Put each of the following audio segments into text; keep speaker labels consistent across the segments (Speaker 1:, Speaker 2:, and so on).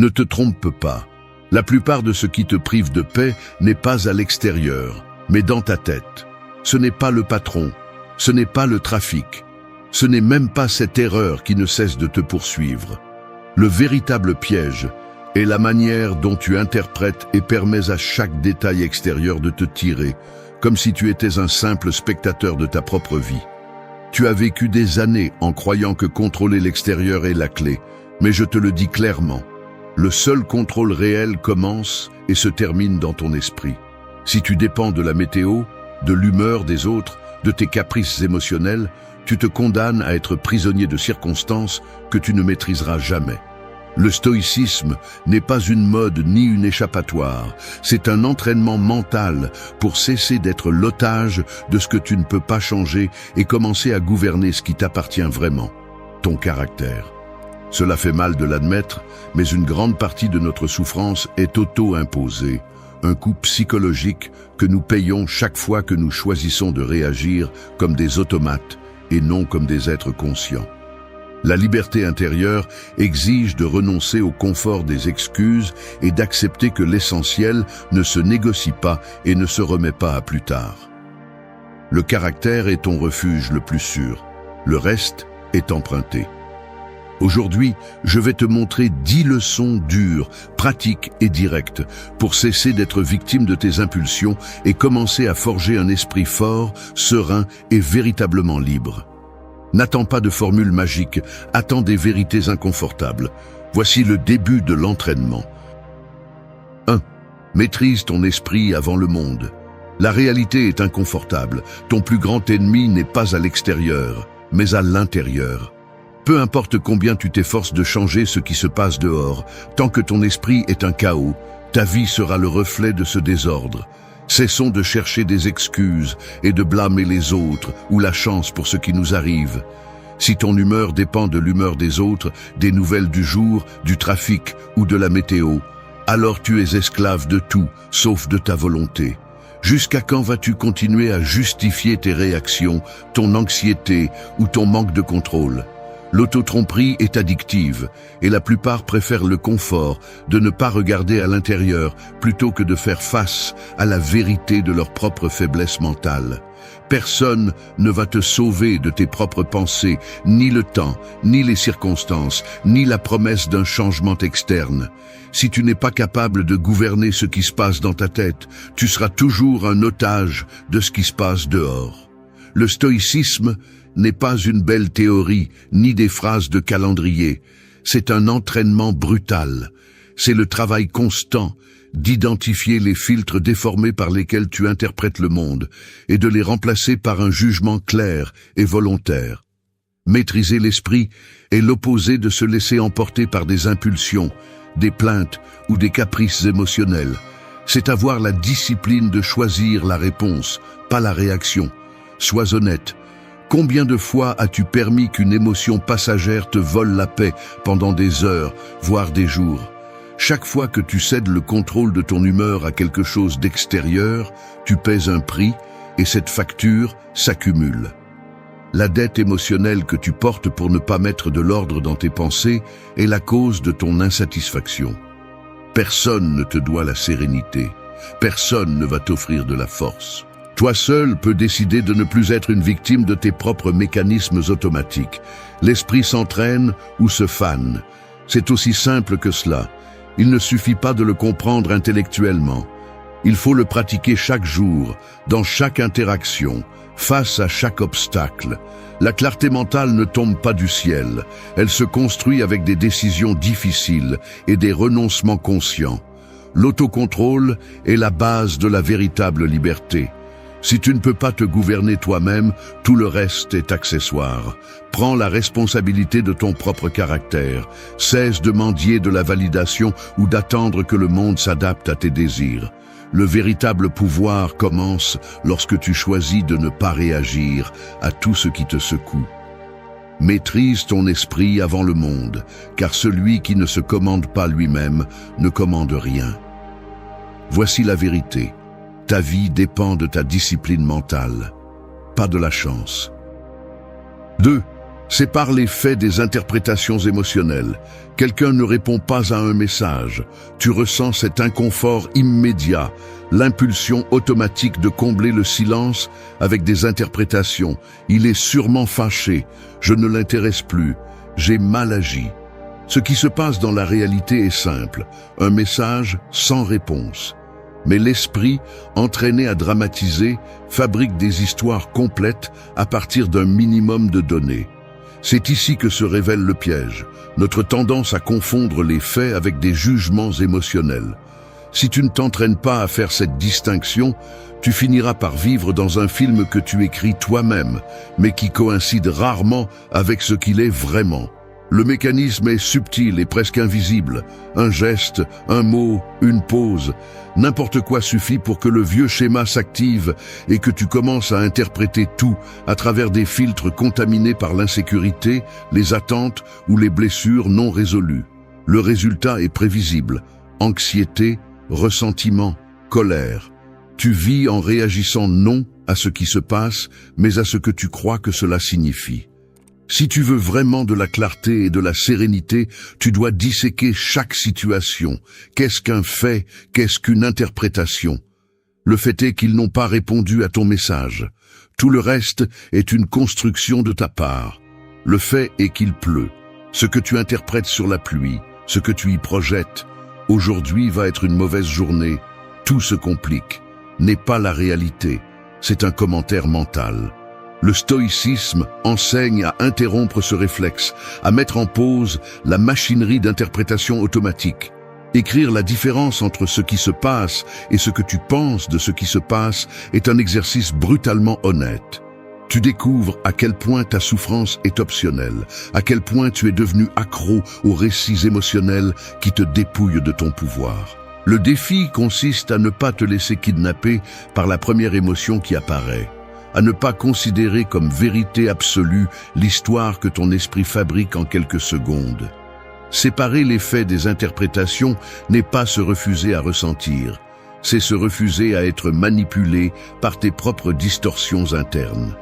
Speaker 1: Ne te trompe pas. La plupart de ce qui te prive de paix n'est pas à l'extérieur, mais dans ta tête. Ce n'est pas le patron, ce n'est pas le trafic, ce n'est même pas cette erreur qui ne cesse de te poursuivre. Le véritable piège est la manière dont tu interprètes et permets à chaque détail extérieur de te tirer, comme si tu étais un simple spectateur de ta propre vie. Tu as vécu des années en croyant que contrôler l'extérieur est la clé, mais je te le dis clairement. Le seul contrôle réel commence et se termine dans ton esprit. Si tu dépends de la météo, de l'humeur des autres, de tes caprices émotionnels, tu te condamnes à être prisonnier de circonstances que tu ne maîtriseras jamais. Le stoïcisme n'est pas une mode ni une échappatoire, c'est un entraînement mental pour cesser d'être l'otage de ce que tu ne peux pas changer et commencer à gouverner ce qui t'appartient vraiment, ton caractère. Cela fait mal de l'admettre, mais une grande partie de notre souffrance est auto-imposée, un coût psychologique que nous payons chaque fois que nous choisissons de réagir comme des automates et non comme des êtres conscients. La liberté intérieure exige de renoncer au confort des excuses et d'accepter que l'essentiel ne se négocie pas et ne se remet pas à plus tard. Le caractère est ton refuge le plus sûr, le reste est emprunté. Aujourd'hui, je vais te montrer 10 leçons dures, pratiques et directes pour cesser d'être victime de tes impulsions et commencer à forger un esprit fort, serein et véritablement libre. N'attends pas de formules magiques, attends des vérités inconfortables. Voici le début de l'entraînement. 1. Maîtrise ton esprit avant le monde. La réalité est inconfortable. Ton plus grand ennemi n'est pas à l'extérieur, mais à l'intérieur. Peu importe combien tu t'efforces de changer ce qui se passe dehors, tant que ton esprit est un chaos, ta vie sera le reflet de ce désordre. Cessons de chercher des excuses et de blâmer les autres ou la chance pour ce qui nous arrive. Si ton humeur dépend de l'humeur des autres, des nouvelles du jour, du trafic ou de la météo, alors tu es esclave de tout, sauf de ta volonté. Jusqu'à quand vas-tu continuer à justifier tes réactions, ton anxiété ou ton manque de contrôle ? L'autotromperie est addictive et la plupart préfèrent le confort de ne pas regarder à l'intérieur plutôt que de faire face à la vérité de leur propre faiblesse mentale. Personne ne va te sauver de tes propres pensées, ni le temps, ni les circonstances, ni la promesse d'un changement externe. Si tu n'es pas capable de gouverner ce qui se passe dans ta tête, tu seras toujours un otage de ce qui se passe dehors. Le stoïcisme n'est pas une belle théorie, ni des phrases de calendrier. C'est un entraînement brutal. C'est le travail constant d'identifier les filtres déformés par lesquels tu interprètes le monde et de les remplacer par un jugement clair et volontaire. Maîtriser l'esprit est l'opposé de se laisser emporter par des impulsions, des plaintes ou des caprices émotionnels. C'est avoir la discipline de choisir la réponse, pas la réaction. Sois honnête. Combien de fois as-tu permis qu'une émotion passagère te vole la paix pendant des heures, voire des jours ? Chaque fois que tu cèdes le contrôle de ton humeur à quelque chose d'extérieur, tu paies un prix et cette facture s'accumule. La dette émotionnelle que tu portes pour ne pas mettre de l'ordre dans tes pensées est la cause de ton insatisfaction. Personne ne te doit la sérénité. Personne ne va t'offrir de la force. Toi seul peux décider de ne plus être une victime de tes propres mécanismes automatiques. L'esprit s'entraîne ou se fane. C'est aussi simple que cela. Il ne suffit pas de le comprendre intellectuellement. Il faut le pratiquer chaque jour, dans chaque interaction, face à chaque obstacle. La clarté mentale ne tombe pas du ciel. Elle se construit avec des décisions difficiles et des renoncements conscients. L'autocontrôle est la base de la véritable liberté. Si tu ne peux pas te gouverner toi-même, tout le reste est accessoire. Prends la responsabilité de ton propre caractère. Cesse de mendier de la validation ou d'attendre que le monde s'adapte à tes désirs. Le véritable pouvoir commence lorsque tu choisis de ne pas réagir à tout ce qui te secoue. Maîtrise ton esprit avant le monde, car celui qui ne se commande pas lui-même ne commande rien. Voici la vérité. Ta vie dépend de ta discipline mentale, pas de la chance. 2. Sépare les faits des interprétations émotionnelles. Quelqu'un ne répond pas à un message. Tu ressens cet inconfort immédiat, l'impulsion automatique de combler le silence avec des interprétations. Il est sûrement fâché. Je ne l'intéresse plus. J'ai mal agi. Ce qui se passe dans la réalité est simple. Un message sans réponse. Mais l'esprit, entraîné à dramatiser, fabrique des histoires complètes à partir d'un minimum de données. C'est ici que se révèle le piège, notre tendance à confondre les faits avec des jugements émotionnels. Si tu ne t'entraînes pas à faire cette distinction, tu finiras par vivre dans un film que tu écris toi-même, mais qui coïncide rarement avec ce qu'il est vraiment. Le mécanisme est subtil et presque invisible. Un geste, un mot, une pause, n'importe quoi suffit pour que le vieux schéma s'active et que tu commences à interpréter tout à travers des filtres contaminés par l'insécurité, les attentes ou les blessures non résolues. Le résultat est prévisible. Anxiété, ressentiment, colère. Tu vis en réagissant non à ce qui se passe, mais à ce que tu crois que cela signifie. Si tu veux vraiment de la clarté et de la sérénité, tu dois disséquer chaque situation. Qu'est-ce qu'un fait? Qu'est-ce qu'une interprétation? Le fait est qu'ils n'ont pas répondu à ton message. Tout le reste est une construction de ta part. Le fait est qu'il pleut. Ce que tu interprètes sur la pluie, ce que tu y projettes. Aujourd'hui va être une mauvaise journée. Tout se complique. N'est pas la réalité. C'est un commentaire mental. Le stoïcisme enseigne à interrompre ce réflexe, à mettre en pause la machinerie d'interprétation automatique. Écrire la différence entre ce qui se passe et ce que tu penses de ce qui se passe est un exercice brutalement honnête. Tu découvres à quel point ta souffrance est optionnelle, à quel point tu es devenu accro aux récits émotionnels qui te dépouillent de ton pouvoir. Le défi consiste à ne pas te laisser kidnapper par la première émotion qui apparaît. À ne pas considérer comme vérité absolue l'histoire que ton esprit fabrique en quelques secondes. Séparer les faits des interprétations n'est pas se refuser à ressentir, c'est se refuser à être manipulé par tes propres distorsions internes.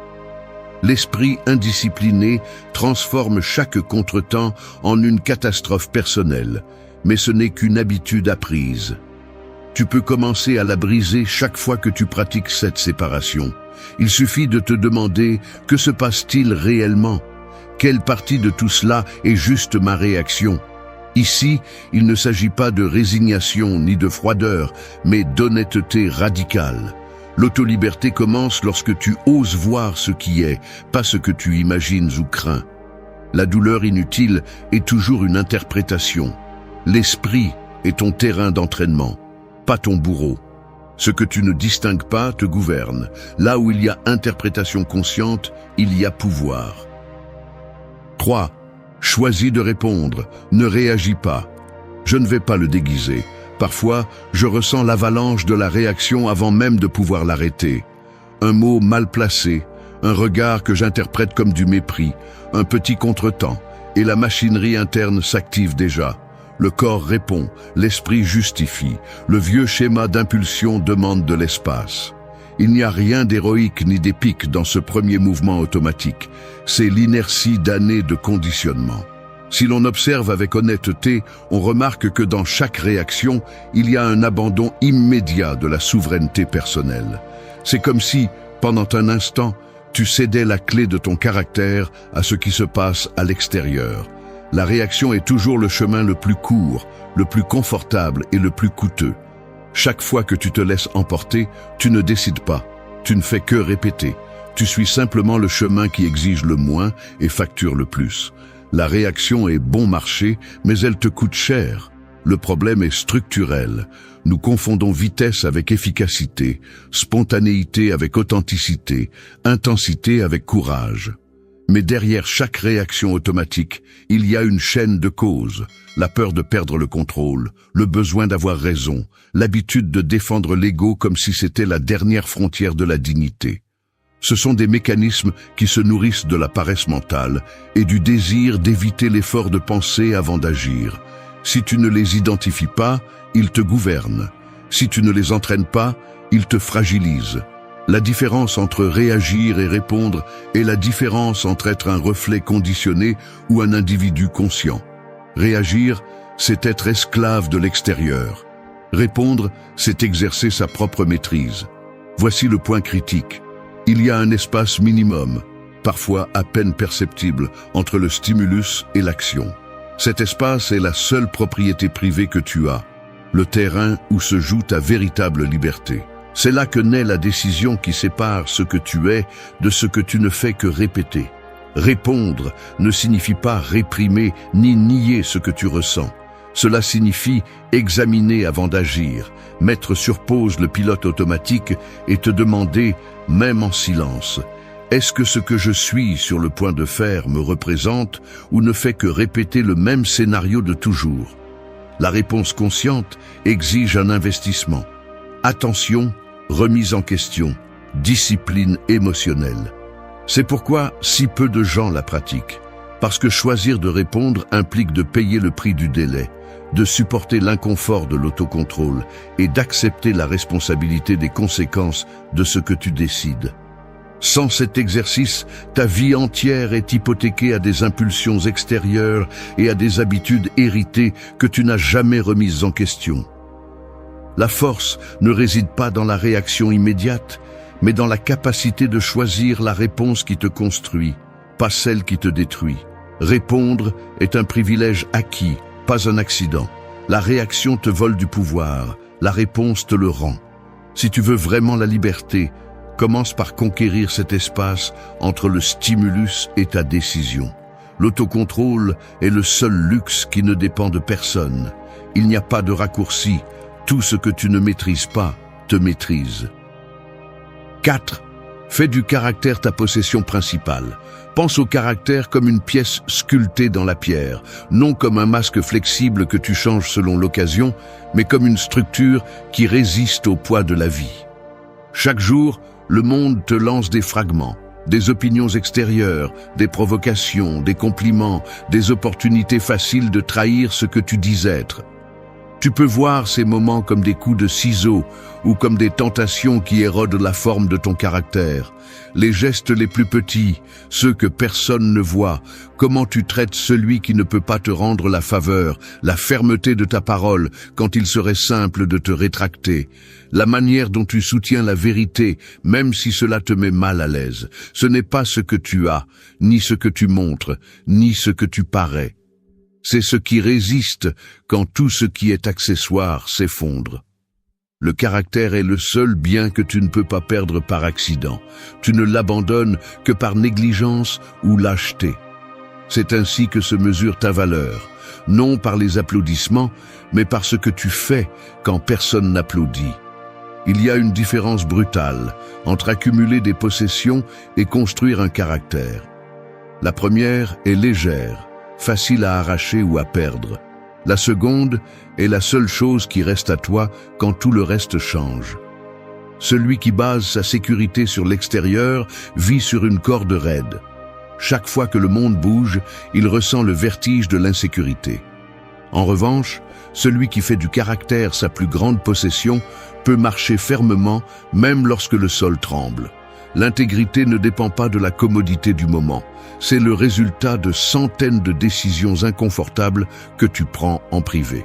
Speaker 1: L'esprit indiscipliné transforme chaque contretemps en une catastrophe personnelle, mais ce n'est qu'une habitude apprise. Tu peux commencer à la briser chaque fois que tu pratiques cette séparation. Il suffit de te demander « Que se passe-t-il réellement ? Quelle partie de tout cela est juste ma réaction ?» Ici, il ne s'agit pas de résignation ni de froideur, mais d'honnêteté radicale. L'autoliberté commence lorsque tu oses voir ce qui est, pas ce que tu imagines ou crains. La douleur inutile est toujours une interprétation. L'esprit est ton terrain d'entraînement, pas ton bourreau. Ce que tu ne distingues pas te gouverne. Là où il y a interprétation consciente, il y a pouvoir. 3. Choisis de répondre, ne réagis pas. Je ne vais pas le déguiser. Parfois, je ressens l'avalanche de la réaction avant même de pouvoir l'arrêter. Un mot mal placé, un regard que j'interprète comme du mépris, un petit contretemps, et la machinerie interne s'active déjà. Le corps répond, l'esprit justifie, le vieux schéma d'impulsion demande de l'espace. Il n'y a rien d'héroïque ni d'épique dans ce premier mouvement automatique. C'est l'inertie d'années de conditionnement. Si l'on observe avec honnêteté, on remarque que dans chaque réaction, il y a un abandon immédiat de la souveraineté personnelle. C'est comme si, pendant un instant, tu cédais la clé de ton caractère à ce qui se passe à l'extérieur. La réaction est toujours le chemin le plus court, le plus confortable et le plus coûteux. Chaque fois que tu te laisses emporter, tu ne décides pas, tu ne fais que répéter. Tu suis simplement le chemin qui exige le moins et facture le plus. La réaction est bon marché, mais elle te coûte cher. Le problème est structurel. Nous confondons vitesse avec efficacité, spontanéité avec authenticité, intensité avec courage. Mais derrière chaque réaction automatique, il y a une chaîne de causes. La peur de perdre le contrôle, le besoin d'avoir raison, l'habitude de défendre l'ego comme si c'était la dernière frontière de la dignité. Ce sont des mécanismes qui se nourrissent de la paresse mentale et du désir d'éviter l'effort de penser avant d'agir. Si tu ne les identifies pas, ils te gouvernent. Si tu ne les entraînes pas, ils te fragilisent. La différence entre réagir et répondre est la différence entre être un reflet conditionné ou un individu conscient. Réagir, c'est être esclave de l'extérieur. Répondre, c'est exercer sa propre maîtrise. Voici le point critique. Il y a un espace minimum, parfois à peine perceptible, entre le stimulus et l'action. Cet espace est la seule propriété privée que tu as, le terrain où se joue ta véritable liberté. C'est là que naît la décision qui sépare ce que tu es de ce que tu ne fais que répéter. Répondre ne signifie pas réprimer ni nier ce que tu ressens. Cela signifie examiner avant d'agir, mettre sur pause le pilote automatique et te demander, même en silence, est-ce que ce que je suis sur le point de faire me représente ou ne fait que répéter le même scénario de toujours? La réponse consciente exige un investissement. Attention, remise en question, discipline émotionnelle. C'est pourquoi si peu de gens la pratiquent. Parce que choisir de répondre implique de payer le prix du délai, de supporter l'inconfort de l'autocontrôle et d'accepter la responsabilité des conséquences de ce que tu décides. Sans cet exercice, ta vie entière est hypothéquée à des impulsions extérieures et à des habitudes héritées que tu n'as jamais remises en question. La force ne réside pas dans la réaction immédiate, mais dans la capacité de choisir la réponse qui te construit, pas celle qui te détruit. Répondre est un privilège acquis, pas un accident. La réaction te vole du pouvoir, la réponse te le rend. Si tu veux vraiment la liberté, commence par conquérir cet espace entre le stimulus et ta décision. L'autocontrôle est le seul luxe qui ne dépend de personne. Il n'y a pas de raccourci. Tout ce que tu ne maîtrises pas te maîtrise. 4. Fais du caractère ta possession principale. Pense au caractère comme une pièce sculptée dans la pierre, non comme un masque flexible que tu changes selon l'occasion, mais comme une structure qui résiste au poids de la vie. Chaque jour, le monde te lance des fragments, des opinions extérieures, des provocations, des compliments, des opportunités faciles de trahir ce que tu dis être. Tu peux voir ces moments comme des coups de ciseaux ou comme des tentations qui érodent la forme de ton caractère. Les gestes les plus petits, ceux que personne ne voit, comment tu traites celui qui ne peut pas te rendre la faveur, la fermeté de ta parole quand il serait simple de te rétracter, la manière dont tu soutiens la vérité, même si cela te met mal à l'aise. Ce n'est pas ce que tu as, ni ce que tu montres, ni ce que tu parais. C'est ce qui résiste quand tout ce qui est accessoire s'effondre. Le caractère est le seul bien que tu ne peux pas perdre par accident. Tu ne l'abandonnes que par négligence ou lâcheté. C'est ainsi que se mesure ta valeur, non par les applaudissements, mais par ce que tu fais quand personne n'applaudit. Il y a une différence brutale entre accumuler des possessions et construire un caractère. La première est légère, facile à arracher ou à perdre. La seconde est la seule chose qui reste à toi quand tout le reste change. Celui qui base sa sécurité sur l'extérieur vit sur une corde raide. Chaque fois que le monde bouge, il ressent le vertige de l'insécurité. En revanche, celui qui fait du caractère sa plus grande possession peut marcher fermement même lorsque le sol tremble. L'intégrité ne dépend pas de la commodité du moment. C'est le résultat de centaines de décisions inconfortables que tu prends en privé.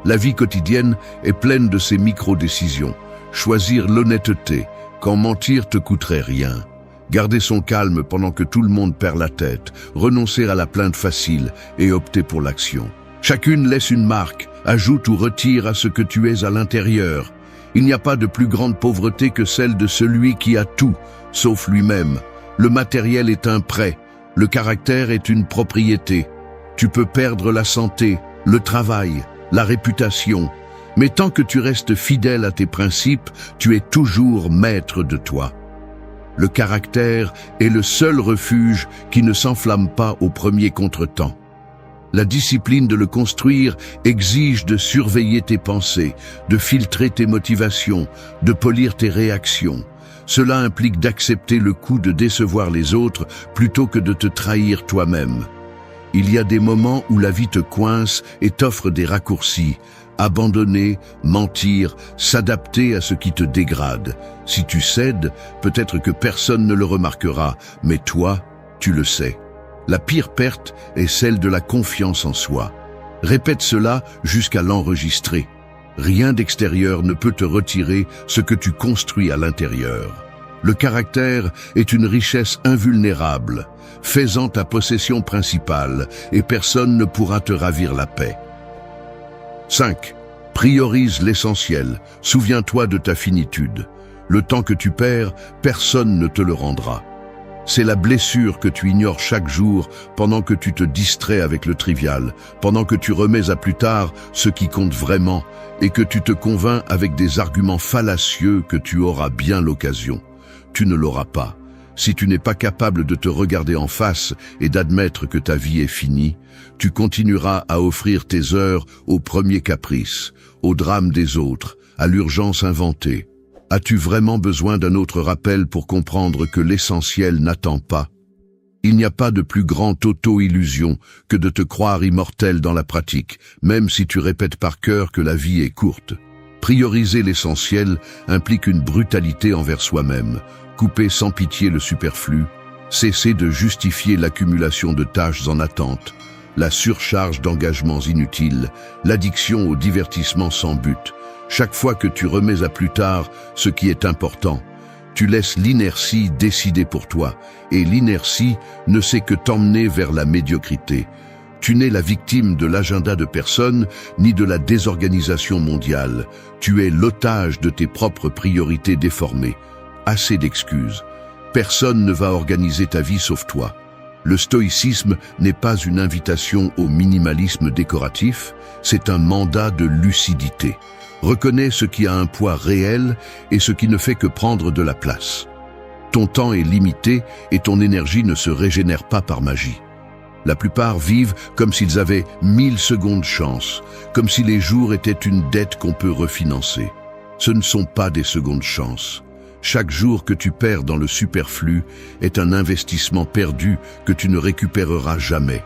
Speaker 1: La vie quotidienne est pleine de ces micro-décisions. Choisir l'honnêteté quand mentir te coûterait rien. Garder son calme pendant que tout le monde perd la tête. Renoncer à la plainte facile et opter pour l'action. Chacune laisse une marque, ajoute ou retire à ce que tu es à l'intérieur. Il n'y a pas de plus grande pauvreté que celle de celui qui a tout, sauf lui-même. Le matériel est un prêt, le caractère est une propriété. Tu peux perdre la santé, le travail, la réputation, mais tant que tu restes fidèle à tes principes, tu es toujours maître de toi. Le caractère est le seul refuge qui ne s'enflamme pas au premier contretemps. La discipline de le construire exige de surveiller tes pensées, de filtrer tes motivations, de polir tes réactions. Cela implique d'accepter le coût de décevoir les autres plutôt que de te trahir toi-même. Il y a des moments où la vie te coince et t'offre des raccourcis. abandonner, mentir, s'adapter à ce qui te dégrade. Si tu cèdes, peut-être que personne ne le remarquera, mais toi, tu le sais. La pire perte est celle de la confiance en soi. Répète cela jusqu'à l'enregistrer. Rien d'extérieur ne peut te retirer ce que tu construis à l'intérieur. Le caractère est une richesse invulnérable. Fais-en ta possession principale et personne ne pourra te ravir la paix. 5. Priorise l'essentiel. Souviens-toi de ta finitude. Le temps que tu perds, personne ne te le rendra. C'est la blessure que tu ignores chaque jour pendant que tu te distrais avec le trivial, pendant que tu remets à plus tard ce qui compte vraiment et que tu te convaincs avec des arguments fallacieux que tu auras bien l'occasion. Tu ne l'auras pas. Si tu n'es pas capable de te regarder en face et d'admettre que ta vie est finie, tu continueras à offrir tes heures aux premiers caprices, au drame des autres, à l'urgence inventée. As-tu vraiment besoin d'un autre rappel pour comprendre que l'essentiel n'attend pas? Il n'y a pas de plus grande auto-illusion que de te croire immortel dans la pratique, même si tu répètes par cœur que la vie est courte. Prioriser l'essentiel implique une brutalité envers soi-même, couper sans pitié le superflu, cesser de justifier l'accumulation de tâches en attente, la surcharge d'engagements inutiles, l'addiction au divertissement sans but. Chaque fois que tu remets à plus tard ce qui est important, tu laisses l'inertie décider pour toi, et l'inertie ne sait que t'emmener vers la médiocrité. Tu n'es la victime de l'agenda de personne, ni de la désorganisation mondiale. Tu es l'otage de tes propres priorités déformées. Assez d'excuses. Personne ne va organiser ta vie sauf toi. Le stoïcisme n'est pas une invitation au minimalisme décoratif, c'est un mandat de lucidité. Reconnais ce qui a un poids réel et ce qui ne fait que prendre de la place. Ton temps est limité et ton énergie ne se régénère pas par magie. La plupart vivent comme s'ils avaient 1000 secondes chance, comme si les jours étaient une dette qu'on peut refinancer. Ce ne sont pas des secondes chances. Chaque jour que tu perds dans le superflu est un investissement perdu que tu ne récupéreras jamais.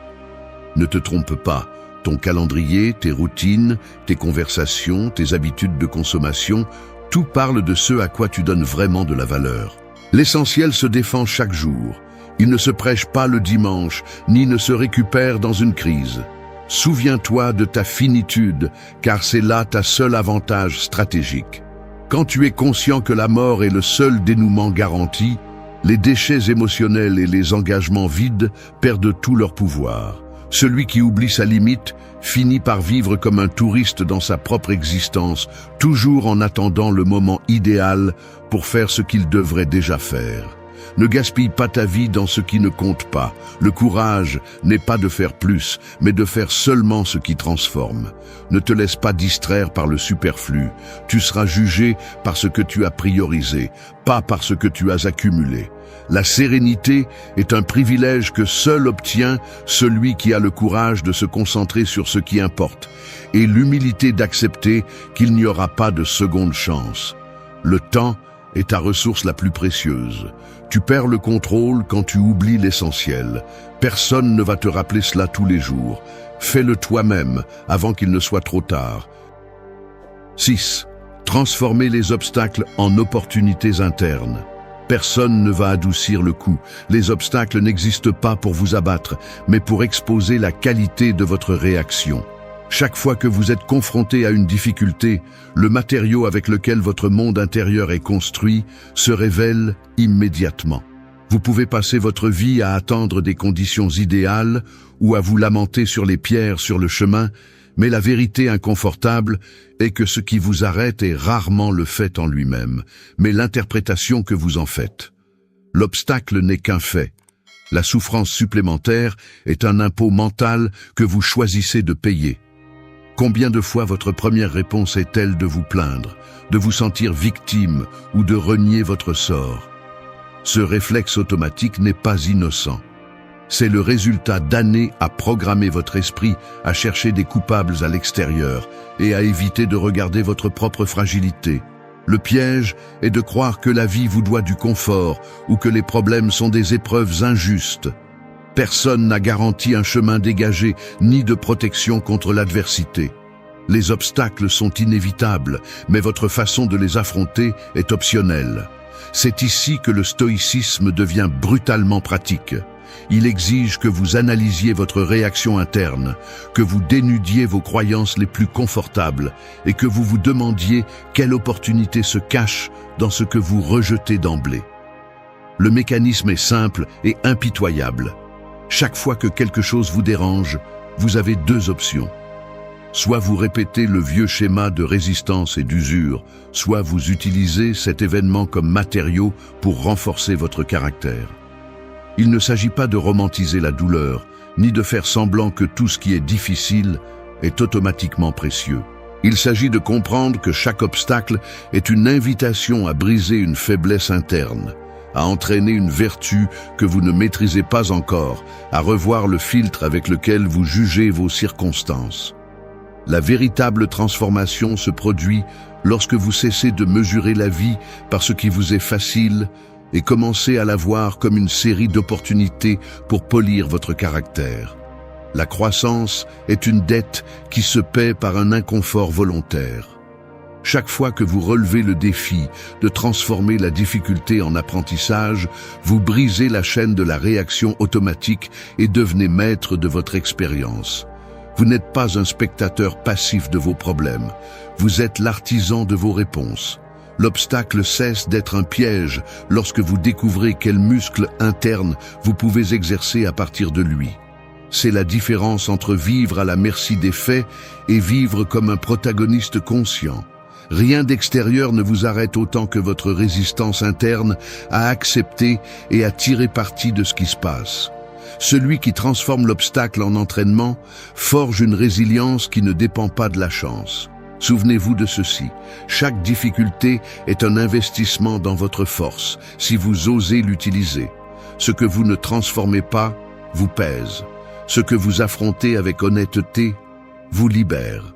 Speaker 1: Ne te trompe pas. Ton calendrier, tes routines, tes conversations, tes habitudes de consommation, tout parle de ce à quoi tu donnes vraiment de la valeur. L'essentiel se défend chaque jour. Il ne se prêche pas le dimanche, ni ne se récupère dans une crise. Souviens-toi de ta finitude, car c'est là ta seule avantage stratégique. Quand tu es conscient que la mort est le seul dénouement garanti, les déchets émotionnels et les engagements vides perdent tout leur pouvoir. Celui qui oublie sa limite finit par vivre comme un touriste dans sa propre existence, toujours en attendant le moment idéal pour faire ce qu'il devrait déjà faire. Ne gaspille pas ta vie dans ce qui ne compte pas. Le courage n'est pas de faire plus, mais de faire seulement ce qui transforme. Ne te laisse pas distraire par le superflu. Tu seras jugé par ce que tu as priorisé, pas par ce que tu as accumulé. La sérénité est un privilège que seul obtient celui qui a le courage de se concentrer sur ce qui importe et l'humilité d'accepter qu'il n'y aura pas de seconde chance. Le temps est ta ressource la plus précieuse. Tu perds le contrôle quand tu oublies l'essentiel. Personne ne va te rappeler cela tous les jours. Fais-le toi-même avant qu'il ne soit trop tard. 6. Transformer les obstacles en opportunités internes. Personne ne va adoucir le coup. Les obstacles n'existent pas pour vous abattre, mais pour exposer la qualité de votre réaction. Chaque fois que vous êtes confronté à une difficulté, le matériau avec lequel votre monde intérieur est construit se révèle immédiatement. Vous pouvez passer votre vie à attendre des conditions idéales ou à vous lamenter sur les pierres sur le chemin, mais la vérité inconfortable est que ce qui vous arrête est rarement le fait en lui-même, mais l'interprétation que vous en faites. L'obstacle n'est qu'un fait. La souffrance supplémentaire est un impôt mental que vous choisissez de payer. Combien de fois votre première réponse est-elle de vous plaindre, de vous sentir victime ou de renier votre sort? Ce réflexe automatique n'est pas innocent. C'est le résultat d'années à programmer votre esprit à chercher des coupables à l'extérieur et à éviter de regarder votre propre fragilité. Le piège est de croire que la vie vous doit du confort ou que les problèmes sont des épreuves injustes. Personne n'a garanti un chemin dégagé ni de protection contre l'adversité. Les obstacles sont inévitables, mais votre façon de les affronter est optionnelle. C'est ici que le stoïcisme devient brutalement pratique. Il exige que vous analysiez votre réaction interne, que vous dénudiez vos croyances les plus confortables et que vous vous demandiez quelle opportunité se cache dans ce que vous rejetez d'emblée. Le mécanisme est simple et impitoyable. Chaque fois que quelque chose vous dérange, vous avez deux options. Soit vous répétez le vieux schéma de résistance et d'usure, soit vous utilisez cet événement comme matériau pour renforcer votre caractère. Il ne s'agit pas de romantiser la douleur, ni de faire semblant que tout ce qui est difficile est automatiquement précieux. Il s'agit de comprendre que chaque obstacle est une invitation à briser une faiblesse interne, à entraîner une vertu que vous ne maîtrisez pas encore, à revoir le filtre avec lequel vous jugez vos circonstances. La véritable transformation se produit lorsque vous cessez de mesurer la vie par ce qui vous est facile et commencez à la voir comme une série d'opportunités pour polir votre caractère. La croissance est une dette qui se paie par un inconfort volontaire. Chaque fois que vous relevez le défi de transformer la difficulté en apprentissage, vous brisez la chaîne de la réaction automatique et devenez maître de votre expérience. Vous n'êtes pas un spectateur passif de vos problèmes, vous êtes l'artisan de vos réponses. L'obstacle cesse d'être un piège lorsque vous découvrez quel muscle interne vous pouvez exercer à partir de lui. C'est la différence entre vivre à la merci des faits et vivre comme un protagoniste conscient. Rien d'extérieur ne vous arrête autant que votre résistance interne à accepter et à tirer parti de ce qui se passe. Celui qui transforme l'obstacle en entraînement forge une résilience qui ne dépend pas de la chance. Souvenez-vous de ceci, chaque difficulté est un investissement dans votre force, si vous osez l'utiliser. Ce que vous ne transformez pas vous pèse. Ce que vous affrontez avec honnêteté vous libère.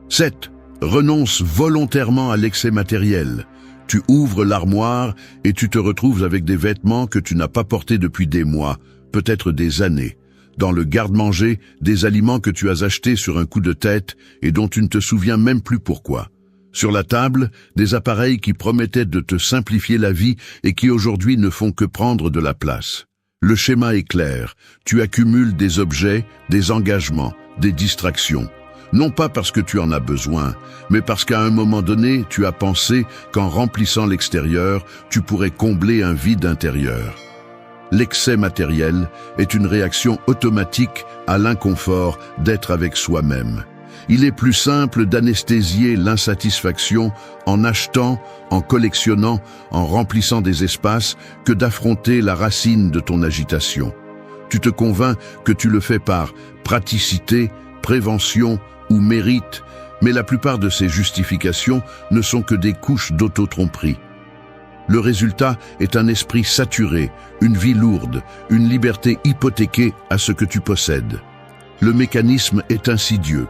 Speaker 1: 7. Renonce volontairement à l'excès matériel. Tu ouvres l'armoire et tu te retrouves avec des vêtements que tu n'as pas portés depuis des mois, peut-être des années. Dans le garde-manger, des aliments que tu as achetés sur un coup de tête et dont tu ne te souviens même plus pourquoi. Sur la table, des appareils qui promettaient de te simplifier la vie et qui aujourd'hui ne font que prendre de la place. Le schéma est clair. Tu accumules des objets, des engagements, des distractions. Non pas parce que tu en as besoin, mais parce qu'à un moment donné, tu as pensé qu'en remplissant l'extérieur, tu pourrais combler un vide intérieur. L'excès matériel est une réaction automatique à l'inconfort d'être avec soi-même. Il est plus simple d'anesthésier l'insatisfaction en achetant, en collectionnant, en remplissant des espaces, que d'affronter la racine de ton agitation. Tu te convaincs que tu le fais par praticité, prévention ou mérite, mais la plupart de ces justifications ne sont que des couches d'auto-tromperie. Le résultat est un esprit saturé, une vie lourde, une liberté hypothéquée à ce que tu possèdes. Le mécanisme est insidieux.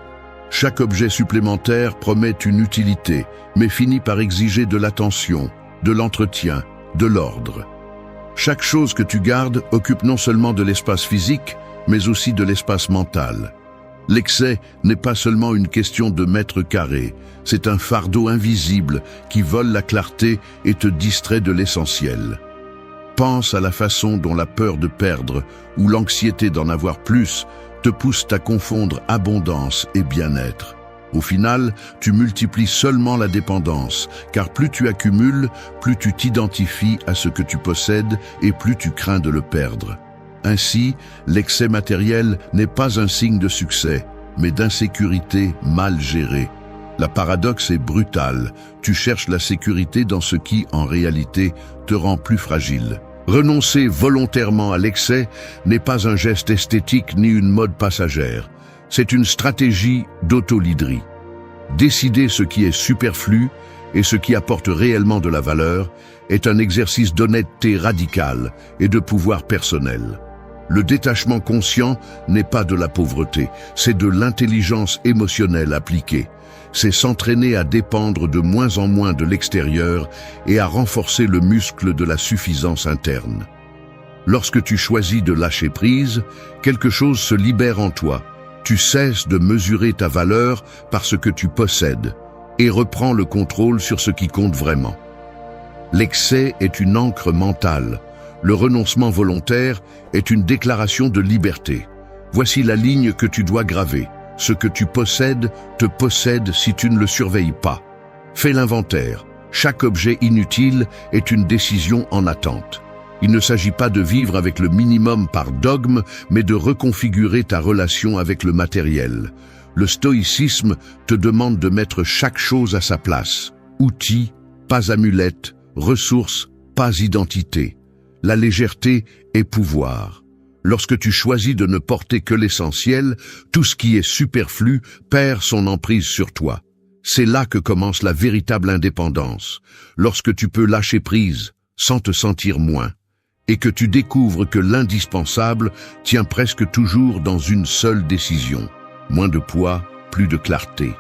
Speaker 1: Chaque objet supplémentaire promet une utilité, mais finit par exiger de l'attention, de l'entretien, de l'ordre. Chaque chose que tu gardes occupe non seulement de l'espace physique, mais aussi de l'espace mental. L'excès n'est pas seulement une question de mètres carrés, c'est un fardeau invisible qui vole la clarté et te distrait de l'essentiel. Pense à la façon dont la peur de perdre ou l'anxiété d'en avoir plus te poussent à confondre abondance et bien-être. Au final, tu multiplies seulement la dépendance, car plus tu accumules, plus tu t'identifies à ce que tu possèdes et plus tu crains de le perdre. Ainsi, l'excès matériel n'est pas un signe de succès, mais d'insécurité mal gérée. La paradoxe est brutale. Tu cherches la sécurité dans ce qui, en réalité, te rend plus fragile. Renoncer volontairement à l'excès n'est pas un geste esthétique ni une mode passagère. C'est une stratégie d'auto-leaderie. Décider ce qui est superflu et ce qui apporte réellement de la valeur est un exercice d'honnêteté radicale et de pouvoir personnel. Le détachement conscient n'est pas de la pauvreté, c'est de l'intelligence émotionnelle appliquée. C'est s'entraîner à dépendre de moins en moins de l'extérieur et à renforcer le muscle de la suffisance interne. Lorsque tu choisis de lâcher prise, quelque chose se libère en toi. Tu cesses de mesurer ta valeur par ce que tu possèdes et reprends le contrôle sur ce qui compte vraiment. L'excès est une ancre mentale. Le renoncement volontaire est une déclaration de liberté. Voici la ligne que tu dois graver. Ce que tu possèdes te possède si tu ne le surveilles pas. Fais l'inventaire. Chaque objet inutile est une décision en attente. Il ne s'agit pas de vivre avec le minimum par dogme, mais de reconfigurer ta relation avec le matériel. Le stoïcisme te demande de mettre chaque chose à sa place. Outils, pas amulette, ressources, pas identité. La légèreté est pouvoir. Lorsque tu choisis de ne porter que l'essentiel, tout ce qui est superflu perd son emprise sur toi. C'est là que commence la véritable indépendance, lorsque tu peux lâcher prise sans te sentir moins, et que tu découvres que l'indispensable tient presque toujours dans une seule décision. Moins de poids, plus de clarté.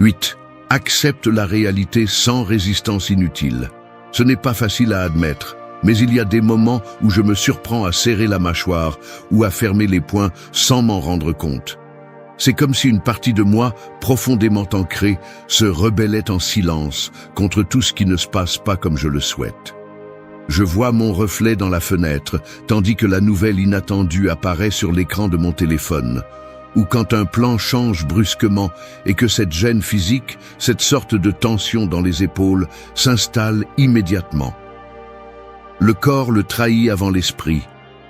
Speaker 1: 8. Accepte la réalité sans résistance inutile. Ce n'est pas facile à admettre, mais il y a des moments où je me surprends à serrer la mâchoire ou à fermer les poings sans m'en rendre compte. C'est comme si une partie de moi, profondément ancrée, se rebellait en silence contre tout ce qui ne se passe pas comme je le souhaite. Je vois mon reflet dans la fenêtre, tandis que la nouvelle inattendue apparaît sur l'écran de mon téléphone. Ou quand un plan change brusquement et que cette gêne physique, cette sorte de tension dans les épaules, s'installe immédiatement. Le corps le trahit avant l'esprit,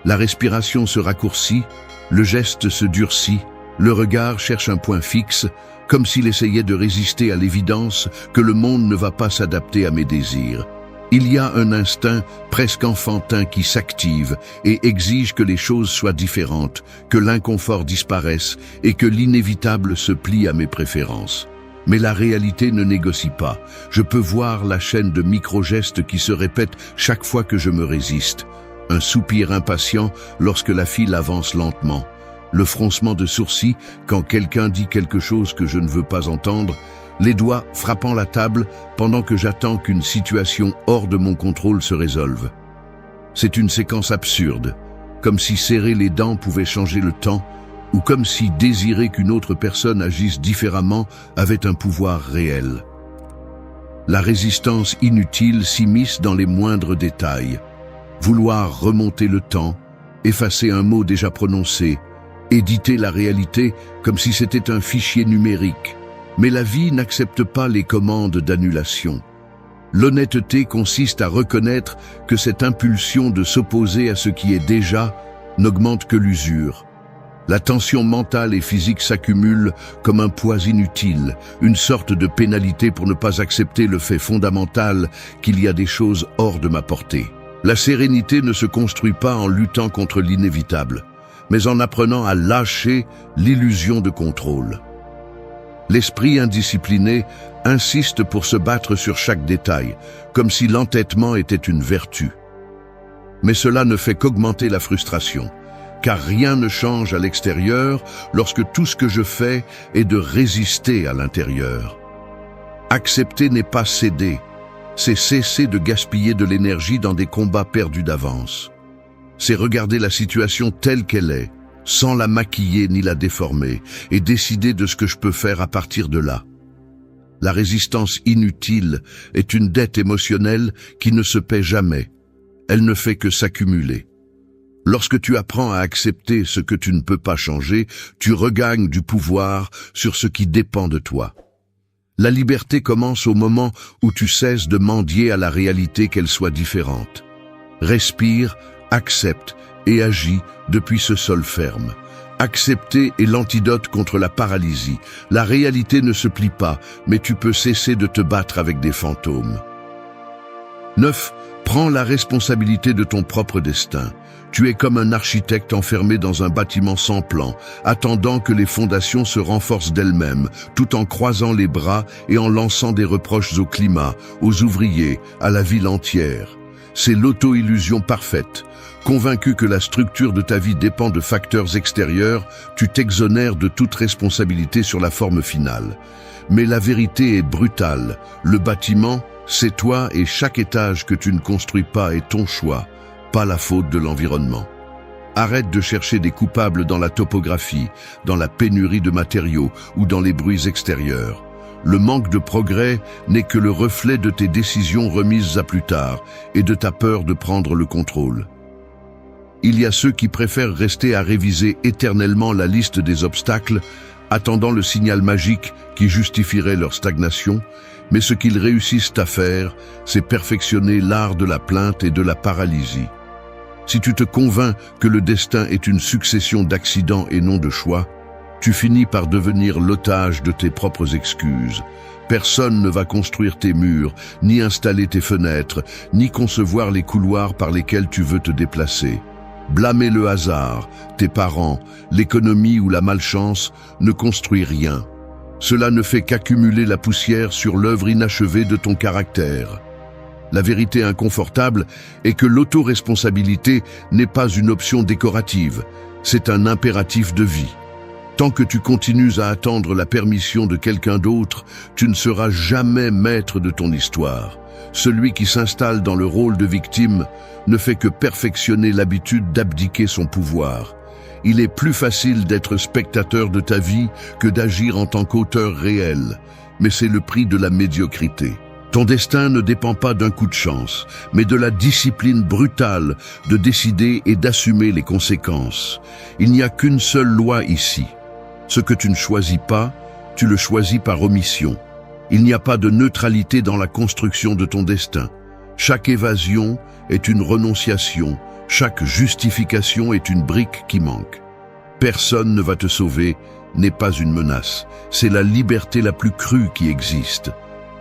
Speaker 1: la respiration se raccourcit, le geste se durcit, le regard cherche un point fixe, comme s'il essayait de résister à l'évidence que le monde ne va pas s'adapter à mes désirs. Il y a un instinct presque enfantin qui s'active et exige que les choses soient différentes, que l'inconfort disparaisse et que l'inévitable se plie à mes préférences. Mais la réalité ne négocie pas. Je peux voir la chaîne de micro-gestes qui se répètent chaque fois que je me résiste. Un soupir impatient lorsque la file avance lentement. Le froncement de sourcils quand quelqu'un dit quelque chose que je ne veux pas entendre, les doigts frappant la table pendant que j'attends qu'une situation hors de mon contrôle se résolve. C'est une séquence absurde, comme si serrer les dents pouvait changer le temps, ou comme si désirer qu'une autre personne agisse différemment avait un pouvoir réel. La résistance inutile s'immisce dans les moindres détails. Vouloir remonter le temps, effacer un mot déjà prononcé, éditer la réalité comme si c'était un fichier numérique. Mais la vie n'accepte pas les commandes d'annulation. L'honnêteté consiste à reconnaître que cette impulsion de s'opposer à ce qui est déjà n'augmente que l'usure. La tension mentale et physique s'accumule comme un poids inutile, une sorte de pénalité pour ne pas accepter le fait fondamental qu'il y a des choses hors de ma portée. La sérénité ne se construit pas en luttant contre l'inévitable, mais en apprenant à lâcher l'illusion de contrôle. L'esprit indiscipliné insiste pour se battre sur chaque détail, comme si l'entêtement était une vertu. Mais cela ne fait qu'augmenter la frustration, car rien ne change à l'extérieur lorsque tout ce que je fais est de résister à l'intérieur. Accepter n'est pas céder, c'est cesser de gaspiller de l'énergie dans des combats perdus d'avance. C'est regarder la situation telle qu'elle est, sans la maquiller ni la déformer, et décider de ce que je peux faire à partir de là. La résistance inutile est une dette émotionnelle qui ne se paie jamais. Elle ne fait que s'accumuler. Lorsque tu apprends à accepter ce que tu ne peux pas changer, tu regagnes du pouvoir sur ce qui dépend de toi. La liberté commence au moment où tu cesses de mendier à la réalité qu'elle soit différente. Respire, accepte et agis depuis ce sol ferme. Accepter est l'antidote contre la paralysie. La réalité ne se plie pas, mais tu peux cesser de te battre avec des fantômes. 9. Prends la responsabilité de ton propre destin. Tu es comme un architecte enfermé dans un bâtiment sans plan, attendant que les fondations se renforcent d'elles-mêmes, tout en croisant les bras et en lançant des reproches au climat, aux ouvriers, à la ville entière. C'est l'auto-illusion parfaite. Convaincu que la structure de ta vie dépend de facteurs extérieurs, tu t'exonères de toute responsabilité sur la forme finale. Mais la vérité est brutale. Le bâtiment, c'est toi et chaque étage que tu ne construis pas est ton choix, pas la faute de l'environnement. Arrête de chercher des coupables dans la topographie, dans la pénurie de matériaux ou dans les bruits extérieurs. Le manque de progrès n'est que le reflet de tes décisions remises à plus tard et de ta peur de prendre le contrôle. Il y a ceux qui préfèrent rester à réviser éternellement la liste des obstacles, attendant le signal magique qui justifierait leur stagnation, mais ce qu'ils réussissent à faire, c'est perfectionner l'art de la plainte et de la paralysie. Si tu te convaincs que le destin est une succession d'accidents et non de choix, tu finis par devenir l'otage de tes propres excuses. Personne ne va construire tes murs, ni installer tes fenêtres, ni concevoir les couloirs par lesquels tu veux te déplacer. Blâmer le hasard, tes parents, l'économie ou la malchance ne construit rien. Cela ne fait qu'accumuler la poussière sur l'œuvre inachevée de ton caractère. La vérité inconfortable est que l'autoresponsabilité n'est pas une option décorative, c'est un impératif de vie. Tant que tu continues à attendre la permission de quelqu'un d'autre, tu ne seras jamais maître de ton histoire. Celui qui s'installe dans le rôle de victime ne fait que perfectionner l'habitude d'abdiquer son pouvoir. Il est plus facile d'être spectateur de ta vie que d'agir en tant qu'auteur réel, mais c'est le prix de la médiocrité. Ton destin ne dépend pas d'un coup de chance, mais de la discipline brutale de décider et d'assumer les conséquences. Il n'y a qu'une seule loi ici. Ce que tu ne choisis pas, tu le choisis par omission. Il n'y a pas de neutralité dans la construction de ton destin. Chaque évasion est une renonciation, chaque justification est une brique qui manque. Personne ne va te sauver, n'est pas une menace. C'est la liberté la plus crue qui existe.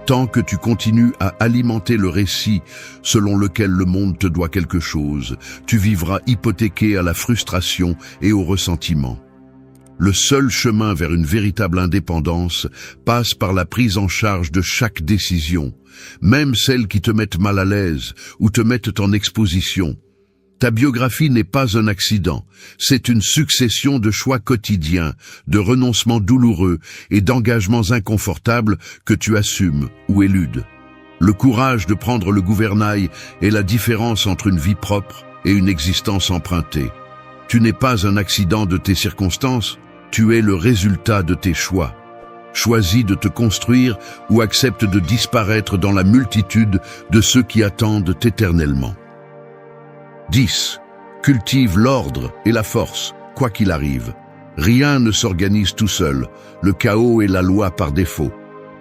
Speaker 1: Tant que tu continues à alimenter le récit selon lequel le monde te doit quelque chose, tu vivras hypothéqué à la frustration et au ressentiment. Le seul chemin vers une véritable indépendance passe par la prise en charge de chaque décision, même celles qui te mettent mal à l'aise ou te mettent en exposition. Ta biographie n'est pas un accident, c'est une succession de choix quotidiens, de renoncements douloureux et d'engagements inconfortables que tu assumes ou éludes. Le courage de prendre le gouvernail est la différence entre une vie propre et une existence empruntée. Tu n'es pas un accident de tes circonstances, tu es le résultat de tes choix. Choisis de te construire ou accepte de disparaître dans la multitude de ceux qui attendent éternellement. 10. Cultive l'ordre et la force, quoi qu'il arrive. Rien ne s'organise tout seul, le chaos est la loi par défaut.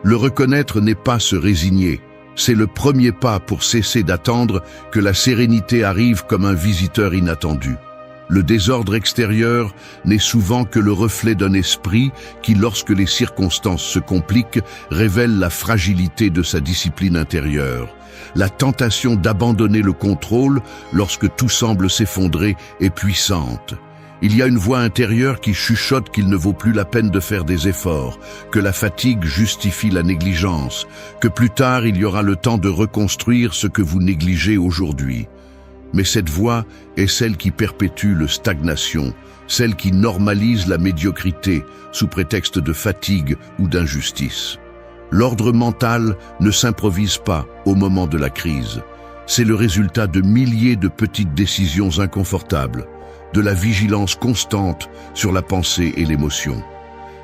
Speaker 1: Le reconnaître n'est pas se résigner, c'est le premier pas pour cesser d'attendre que la sérénité arrive comme un visiteur inattendu. Le désordre extérieur n'est souvent que le reflet d'un esprit qui, lorsque les circonstances se compliquent, révèle la fragilité de sa discipline intérieure. La tentation d'abandonner le contrôle lorsque tout semble s'effondrer est puissante. Il y a une voix intérieure qui chuchote qu'il ne vaut plus la peine de faire des efforts, que la fatigue justifie la négligence, que plus tard il y aura le temps de reconstruire ce que vous négligez aujourd'hui. Mais cette voix est celle qui perpétue la stagnation, celle qui normalise la médiocrité sous prétexte de fatigue ou d'injustice. L'ordre mental ne s'improvise pas au moment de la crise. C'est le résultat de milliers de petites décisions inconfortables, de la vigilance constante sur la pensée et l'émotion.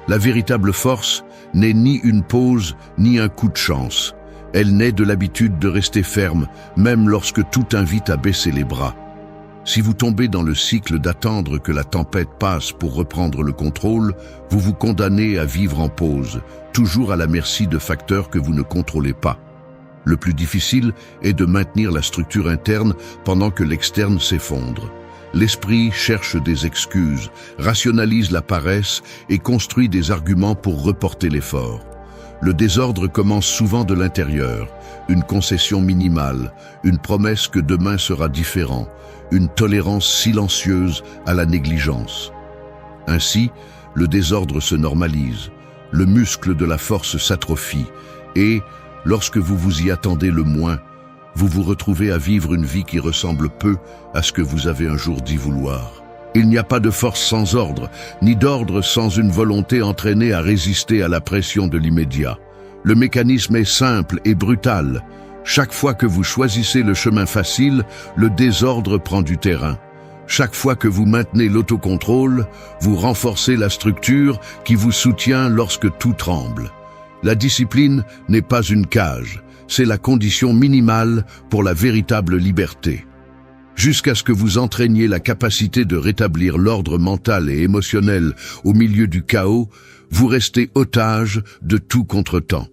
Speaker 1: La véritable force n'est ni une pause ni un coup de chance. Elle naît de l'habitude de rester ferme, même lorsque tout invite à baisser les bras. Si vous tombez dans le cycle d'attendre que la tempête passe pour reprendre le contrôle, vous vous condamnez à vivre en pause, toujours à la merci de facteurs que vous ne contrôlez pas. Le plus difficile est de maintenir la structure interne pendant que l'externe s'effondre. L'esprit cherche des excuses, rationalise la paresse et construit des arguments pour reporter l'effort. Le désordre commence souvent de l'intérieur, une concession minimale, une promesse que demain sera différent, une tolérance silencieuse à la négligence. Ainsi, le désordre se normalise, le muscle de la force s'atrophie et, lorsque vous vous y attendez le moins, vous vous retrouvez à vivre une vie qui ressemble peu à ce que vous avez un jour dit vouloir. Il n'y a pas de force sans ordre, ni d'ordre sans une volonté entraînée à résister à la pression de l'immédiat. Le mécanisme est simple et brutal. Chaque fois que vous choisissez le chemin facile, le désordre prend du terrain. Chaque fois que vous maintenez l'autocontrôle, vous renforcez la structure qui vous soutient lorsque tout tremble. La discipline n'est pas une cage, c'est la condition minimale pour la véritable liberté. Jusqu'à ce que vous entraîniez la capacité de rétablir l'ordre mental et émotionnel au milieu du chaos, vous restez otage de tout contretemps.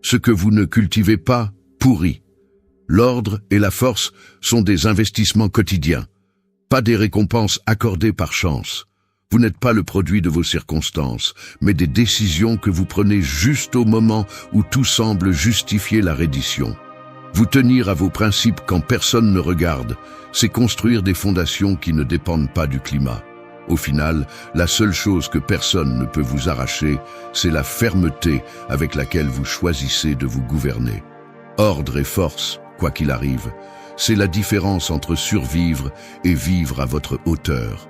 Speaker 1: Ce que vous ne cultivez pas pourrit. L'ordre et la force sont des investissements quotidiens, pas des récompenses accordées par chance. Vous n'êtes pas le produit de vos circonstances, mais des décisions que vous prenez juste au moment où tout semble justifier la reddition. Vous tenir à vos principes quand personne ne regarde, c'est construire des fondations qui ne dépendent pas du climat. Au final, la seule chose que personne ne peut vous arracher, c'est la fermeté avec laquelle vous choisissez de vous gouverner. Ordre et force, quoi qu'il arrive, c'est la différence entre survivre et vivre à votre hauteur.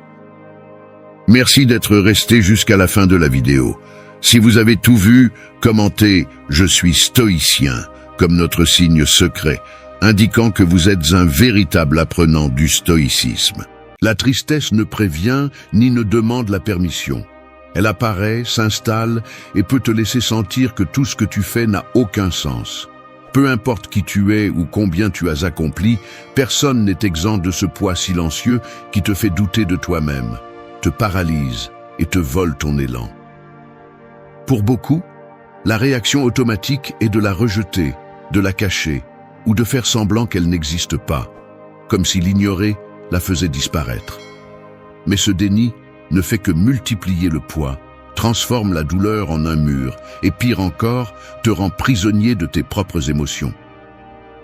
Speaker 1: Merci d'être resté jusqu'à la fin de la vidéo. Si vous avez tout vu, commentez « Je suis stoïcien » comme notre signe secret, indiquant que vous êtes un véritable apprenant du stoïcisme. La tristesse ne prévient ni ne demande la permission. Elle apparaît, s'installe et peut te laisser sentir que tout ce que tu fais n'a aucun sens. Peu importe qui tu es ou combien tu as accompli, personne n'est exempt de ce poids silencieux qui te fait douter de toi-même, te paralyse et te vole ton élan. Pour beaucoup, la réaction automatique est de la rejeter, de la cacher ou de faire semblant qu'elle n'existe pas, comme si l'ignorer la faisait disparaître. Mais ce déni ne fait que multiplier le poids, transforme la douleur en un mur et pire encore, te rend prisonnier de tes propres émotions.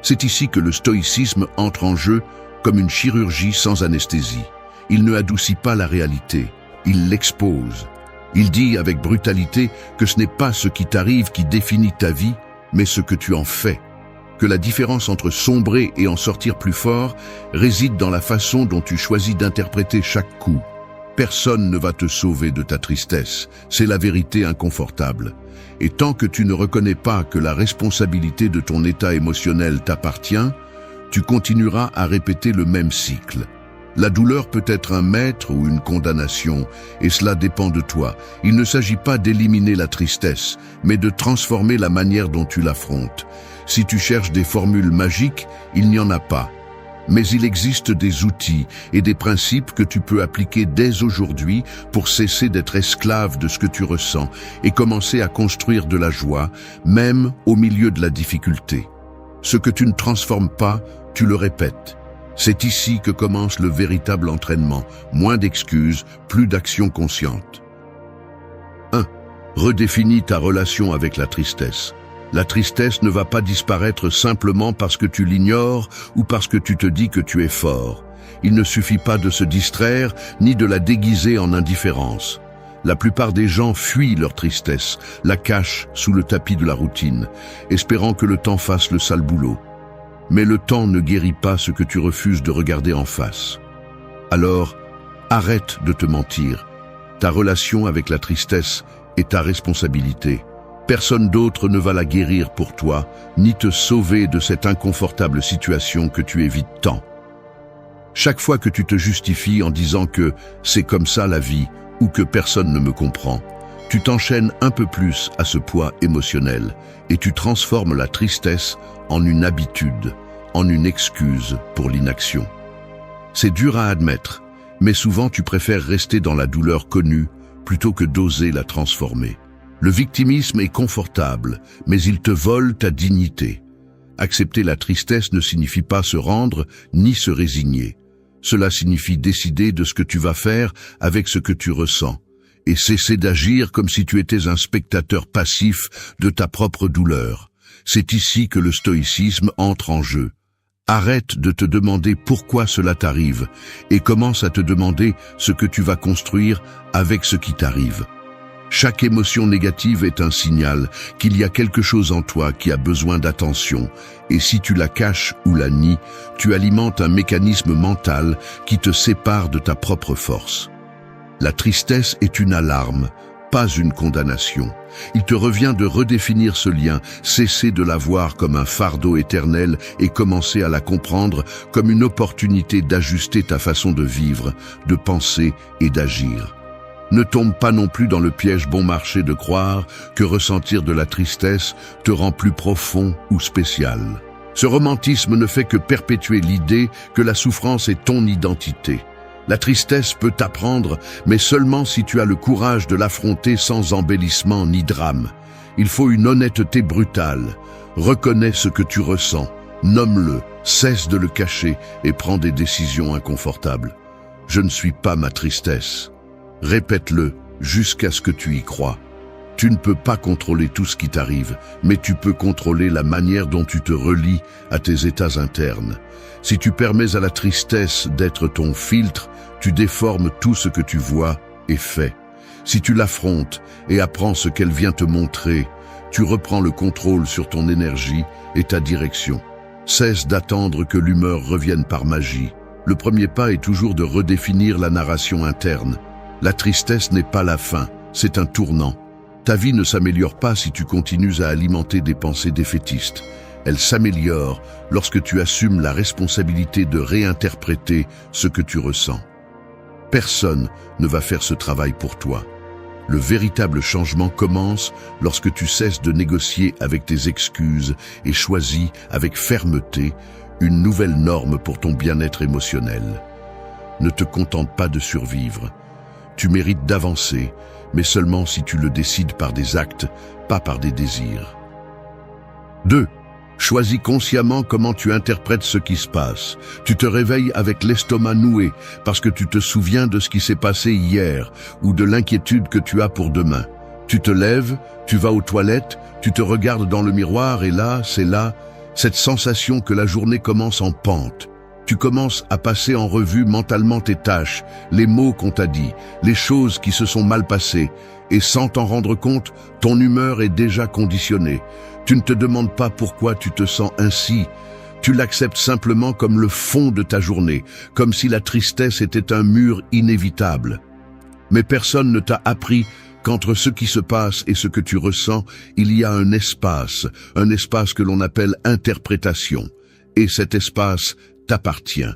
Speaker 1: C'est ici que le stoïcisme entre en jeu comme une chirurgie sans anesthésie. Il ne adoucit pas la réalité, il l'expose. Il dit avec brutalité que ce n'est pas ce qui t'arrive qui définit ta vie, mais ce que tu en fais. Que la différence entre sombrer et en sortir plus fort réside dans la façon dont tu choisis d'interpréter chaque coup. Personne ne va te sauver de ta tristesse, c'est la vérité inconfortable. Et tant que tu ne reconnais pas que la responsabilité de ton état émotionnel t'appartient, tu continueras à répéter le même cycle. La douleur peut être un maître ou une condamnation, et cela dépend de toi. Il ne s'agit pas d'éliminer la tristesse, mais de transformer la manière dont tu l'affrontes. Si tu cherches des formules magiques, il n'y en a pas. Mais il existe des outils et des principes que tu peux appliquer dès aujourd'hui pour cesser d'être esclave de ce que tu ressens et commencer à construire de la joie, même au milieu de la difficulté. Ce que tu ne transformes pas, tu le répètes. C'est ici que commence le véritable entraînement. Moins d'excuses, plus d'action consciente. 1. Redéfinis ta relation avec la tristesse. La tristesse ne va pas disparaître simplement parce que tu l'ignores ou parce que tu te dis que tu es fort. Il ne suffit pas de se distraire ni de la déguiser en indifférence. La plupart des gens fuient leur tristesse, la cachent sous le tapis de la routine, espérant que le temps fasse le sale boulot. Mais le temps ne guérit pas ce que tu refuses de regarder en face. Alors, arrête de te mentir. Ta relation avec la tristesse est ta responsabilité. Personne d'autre ne va la guérir pour toi, ni te sauver de cette inconfortable situation que tu évites tant. Chaque fois que tu te justifies en disant que c'est comme ça la vie ou que personne ne me comprend, tu t'enchaînes un peu plus à ce poids émotionnel et tu transformes la tristesse en une habitude, en une excuse pour l'inaction. C'est dur à admettre, mais souvent tu préfères rester dans la douleur connue plutôt que d'oser la transformer. Le victimisme est confortable, mais il te vole ta dignité. Accepter la tristesse ne signifie pas se rendre ni se résigner. Cela signifie décider de ce que tu vas faire avec ce que tu ressens et cesser d'agir comme si tu étais un spectateur passif de ta propre douleur. C'est ici que le stoïcisme entre en jeu. Arrête de te demander pourquoi cela t'arrive et commence à te demander ce que tu vas construire avec ce qui t'arrive. Chaque émotion négative est un signal qu'il y a quelque chose en toi qui a besoin d'attention, et si tu la caches ou la nies, tu alimentes un mécanisme mental qui te sépare de ta propre force. La tristesse est une alarme, pas une condamnation. Il te revient de redéfinir ce lien, cesser de la voir comme un fardeau éternel et commencer à la comprendre comme une opportunité d'ajuster ta façon de vivre, de penser et d'agir. Ne tombe pas non plus dans le piège bon marché de croire que ressentir de la tristesse te rend plus profond ou spécial. Ce romantisme ne fait que perpétuer l'idée que la souffrance est ton identité. La tristesse peut t'apprendre, mais seulement si tu as le courage de l'affronter sans embellissement ni drame. Il faut une honnêteté brutale. Reconnais ce que tu ressens, nomme-le, cesse de le cacher et prends des décisions inconfortables. Je ne suis pas ma tristesse. Répète-le jusqu'à ce que tu y crois. Tu ne peux pas contrôler tout ce qui t'arrive, mais tu peux contrôler la manière dont tu te relies à tes états internes. Si tu permets à la tristesse d'être ton filtre, tu déformes tout ce que tu vois et fais. Si tu l'affrontes et apprends ce qu'elle vient te montrer, tu reprends le contrôle sur ton énergie et ta direction. Cesse d'attendre que l'humeur revienne par magie. Le premier pas est toujours de redéfinir la narration interne. La tristesse n'est pas la fin, c'est un tournant. Ta vie ne s'améliore pas si tu continues à alimenter des pensées défaitistes. Elle s'améliore lorsque tu assumes la responsabilité de réinterpréter ce que tu ressens. Personne ne va faire ce travail pour toi. Le véritable changement commence lorsque tu cesses de négocier avec tes excuses et choisis avec fermeté une nouvelle norme pour ton bien-être émotionnel. Ne te contente pas de survivre. Tu mérites d'avancer, mais seulement si tu le décides par des actes, pas par des désirs. 2. Choisis consciemment comment tu interprètes ce qui se passe. Tu te réveilles avec l'estomac noué parce que tu te souviens de ce qui s'est passé hier ou de l'inquiétude que tu as pour demain. Tu te lèves, tu vas aux toilettes, tu te regardes dans le miroir et là, c'est là, cette sensation que la journée commence en pente. Tu commences à passer en revue mentalement tes tâches, les mots qu'on t'a dit, les choses qui se sont mal passées, et sans t'en rendre compte, ton humeur est déjà conditionnée. Tu ne te demandes pas pourquoi tu te sens ainsi, tu l'acceptes simplement comme le fond de ta journée, comme si la tristesse était un mur inévitable. Mais personne ne t'a appris qu'entre ce qui se passe et ce que tu ressens, il y a un espace que l'on appelle interprétation, et cet espace t'appartient.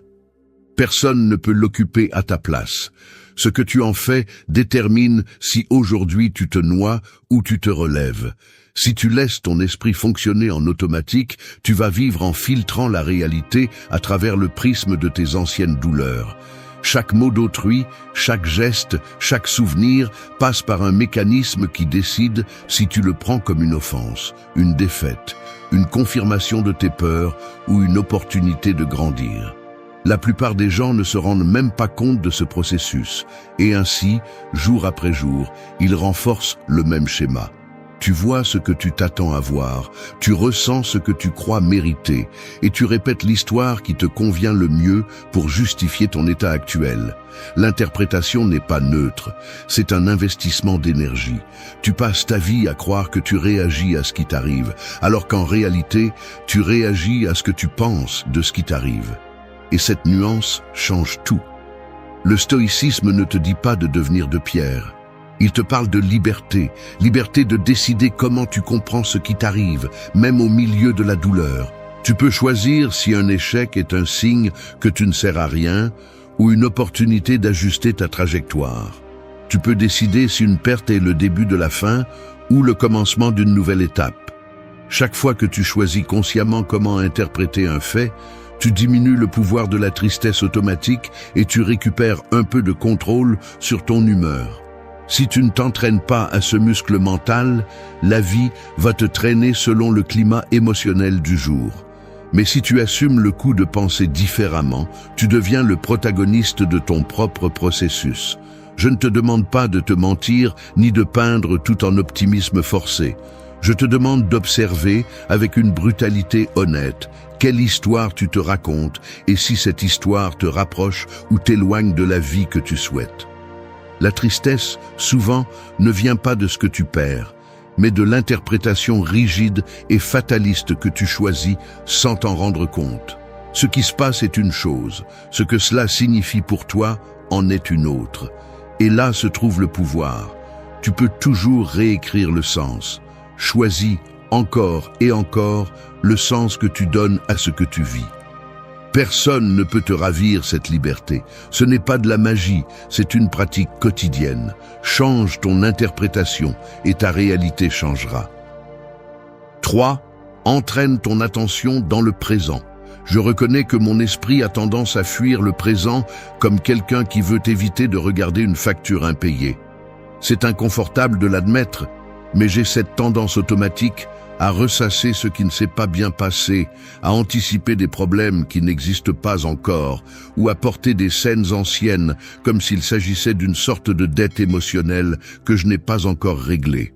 Speaker 1: Personne ne peut l'occuper à ta place. Ce que tu en fais détermine si aujourd'hui tu te noies ou tu te relèves. Si tu laisses ton esprit fonctionner en automatique, tu vas vivre en filtrant la réalité à travers le prisme de tes anciennes douleurs. Chaque mot d'autrui, chaque geste, chaque souvenir passe par un mécanisme qui décide si tu le prends comme une offense, une défaite, une confirmation de tes peurs ou une opportunité de grandir. La plupart des gens ne se rendent même pas compte de ce processus, et ainsi, jour après jour, ils renforcent le même schéma. Tu vois ce que tu t'attends à voir, tu ressens ce que tu crois mériter, et tu répètes l'histoire qui te convient le mieux pour justifier ton état actuel. L'interprétation n'est pas neutre, c'est un investissement d'énergie. Tu passes ta vie à croire que tu réagis à ce qui t'arrive, alors qu'en réalité, tu réagis à ce que tu penses de ce qui t'arrive. Et cette nuance change tout. Le stoïcisme ne te dit pas de devenir de pierre. Il te parle de liberté, liberté de décider comment tu comprends ce qui t'arrive, même au milieu de la douleur. Tu peux choisir si un échec est un signe que tu ne sers à rien ou une opportunité d'ajuster ta trajectoire. Tu peux décider si une perte est le début de la fin ou le commencement d'une nouvelle étape. Chaque fois que tu choisis consciemment comment interpréter un fait, tu diminues le pouvoir de la tristesse automatique et tu récupères un peu de contrôle sur ton humeur. Si tu ne t'entraînes pas à ce muscle mental, la vie va te traîner selon le climat émotionnel du jour. Mais si tu assumes le coup de penser différemment, tu deviens le protagoniste de ton propre processus. Je ne te demande pas de te mentir ni de peindre tout en optimisme forcé. Je te demande d'observer avec une brutalité honnête quelle histoire tu te racontes et si cette histoire te rapproche ou t'éloigne de la vie que tu souhaites. La tristesse, souvent, ne vient pas de ce que tu perds, mais de l'interprétation rigide et fataliste que tu choisis sans t'en rendre compte. Ce qui se passe est une chose, ce que cela signifie pour toi en est une autre. Et là se trouve le pouvoir. tu peux toujours réécrire le sens. Choisis encore et encore le sens que tu donnes à ce que tu vis. Personne ne peut te ravir cette liberté. Ce n'est pas de la magie, c'est une pratique quotidienne. Change ton interprétation et ta réalité changera. 3. Entraîne ton attention dans le présent. Je reconnais que mon esprit a tendance à fuir le présent comme quelqu'un qui veut éviter de regarder une facture impayée. C'est inconfortable de l'admettre, mais j'ai cette tendance automatique à ressasser ce qui ne s'est pas bien passé, à anticiper des problèmes qui n'existent pas encore, ou à porter des scènes anciennes comme s'il s'agissait d'une sorte de dette émotionnelle que je n'ai pas encore réglée.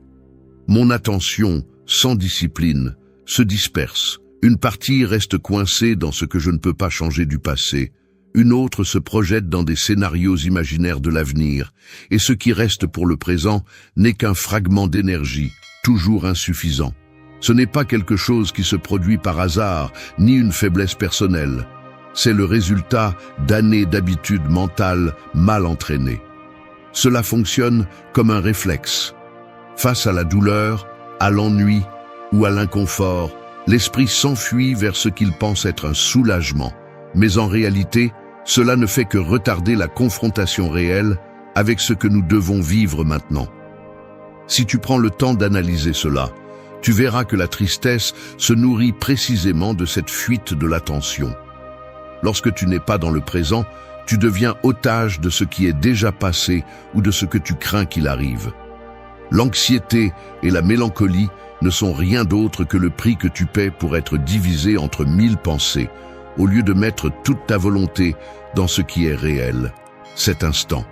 Speaker 1: Mon attention, sans discipline, se disperse. Une partie reste coincée dans ce que je ne peux pas changer du passé. Une autre se projette dans des scénarios imaginaires de l'avenir. Et ce qui reste pour le présent n'est qu'un fragment d'énergie, toujours insuffisant. Ce n'est pas quelque chose qui se produit par hasard, ni une faiblesse personnelle. C'est le résultat d'années d'habitudes mentales mal entraînées. Cela fonctionne comme un réflexe. Face à la douleur, à l'ennui ou à l'inconfort, l'esprit s'enfuit vers ce qu'il pense être un soulagement. Mais en réalité, cela ne fait que retarder la confrontation réelle avec ce que nous devons vivre maintenant. Si tu prends le temps d'analyser cela, tu verras que la tristesse se nourrit précisément de cette fuite de l'attention. Lorsque tu n'es pas dans le présent, tu deviens otage de ce qui est déjà passé ou de ce que tu crains qu'il arrive. L'anxiété et la mélancolie ne sont rien d'autre que le prix que tu paies pour être divisé entre 1000 pensées, au lieu de mettre toute ta volonté dans ce qui est réel, cet instant.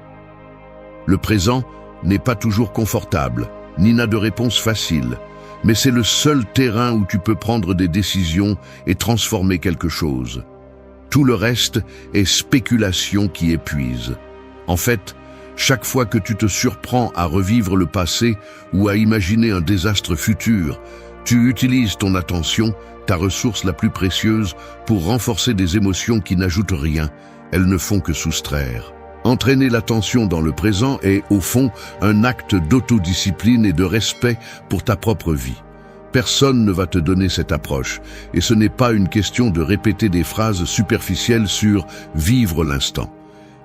Speaker 1: Le présent n'est pas toujours confortable, ni n'a de réponse facile, mais c'est le seul terrain où tu peux prendre des décisions et transformer quelque chose. Tout le reste est spéculation qui épuise. En fait, chaque fois que tu te surprends à revivre le passé ou à imaginer un désastre futur, tu utilises ton attention, ta ressource la plus précieuse, pour renforcer des émotions qui n'ajoutent rien, elles ne font que soustraire. Entraîner l'attention dans le présent est, au fond, un acte d'autodiscipline et de respect pour ta propre vie. Personne ne va te donner cette approche, et ce n'est pas une question de répéter des phrases superficielles sur « vivre l'instant ».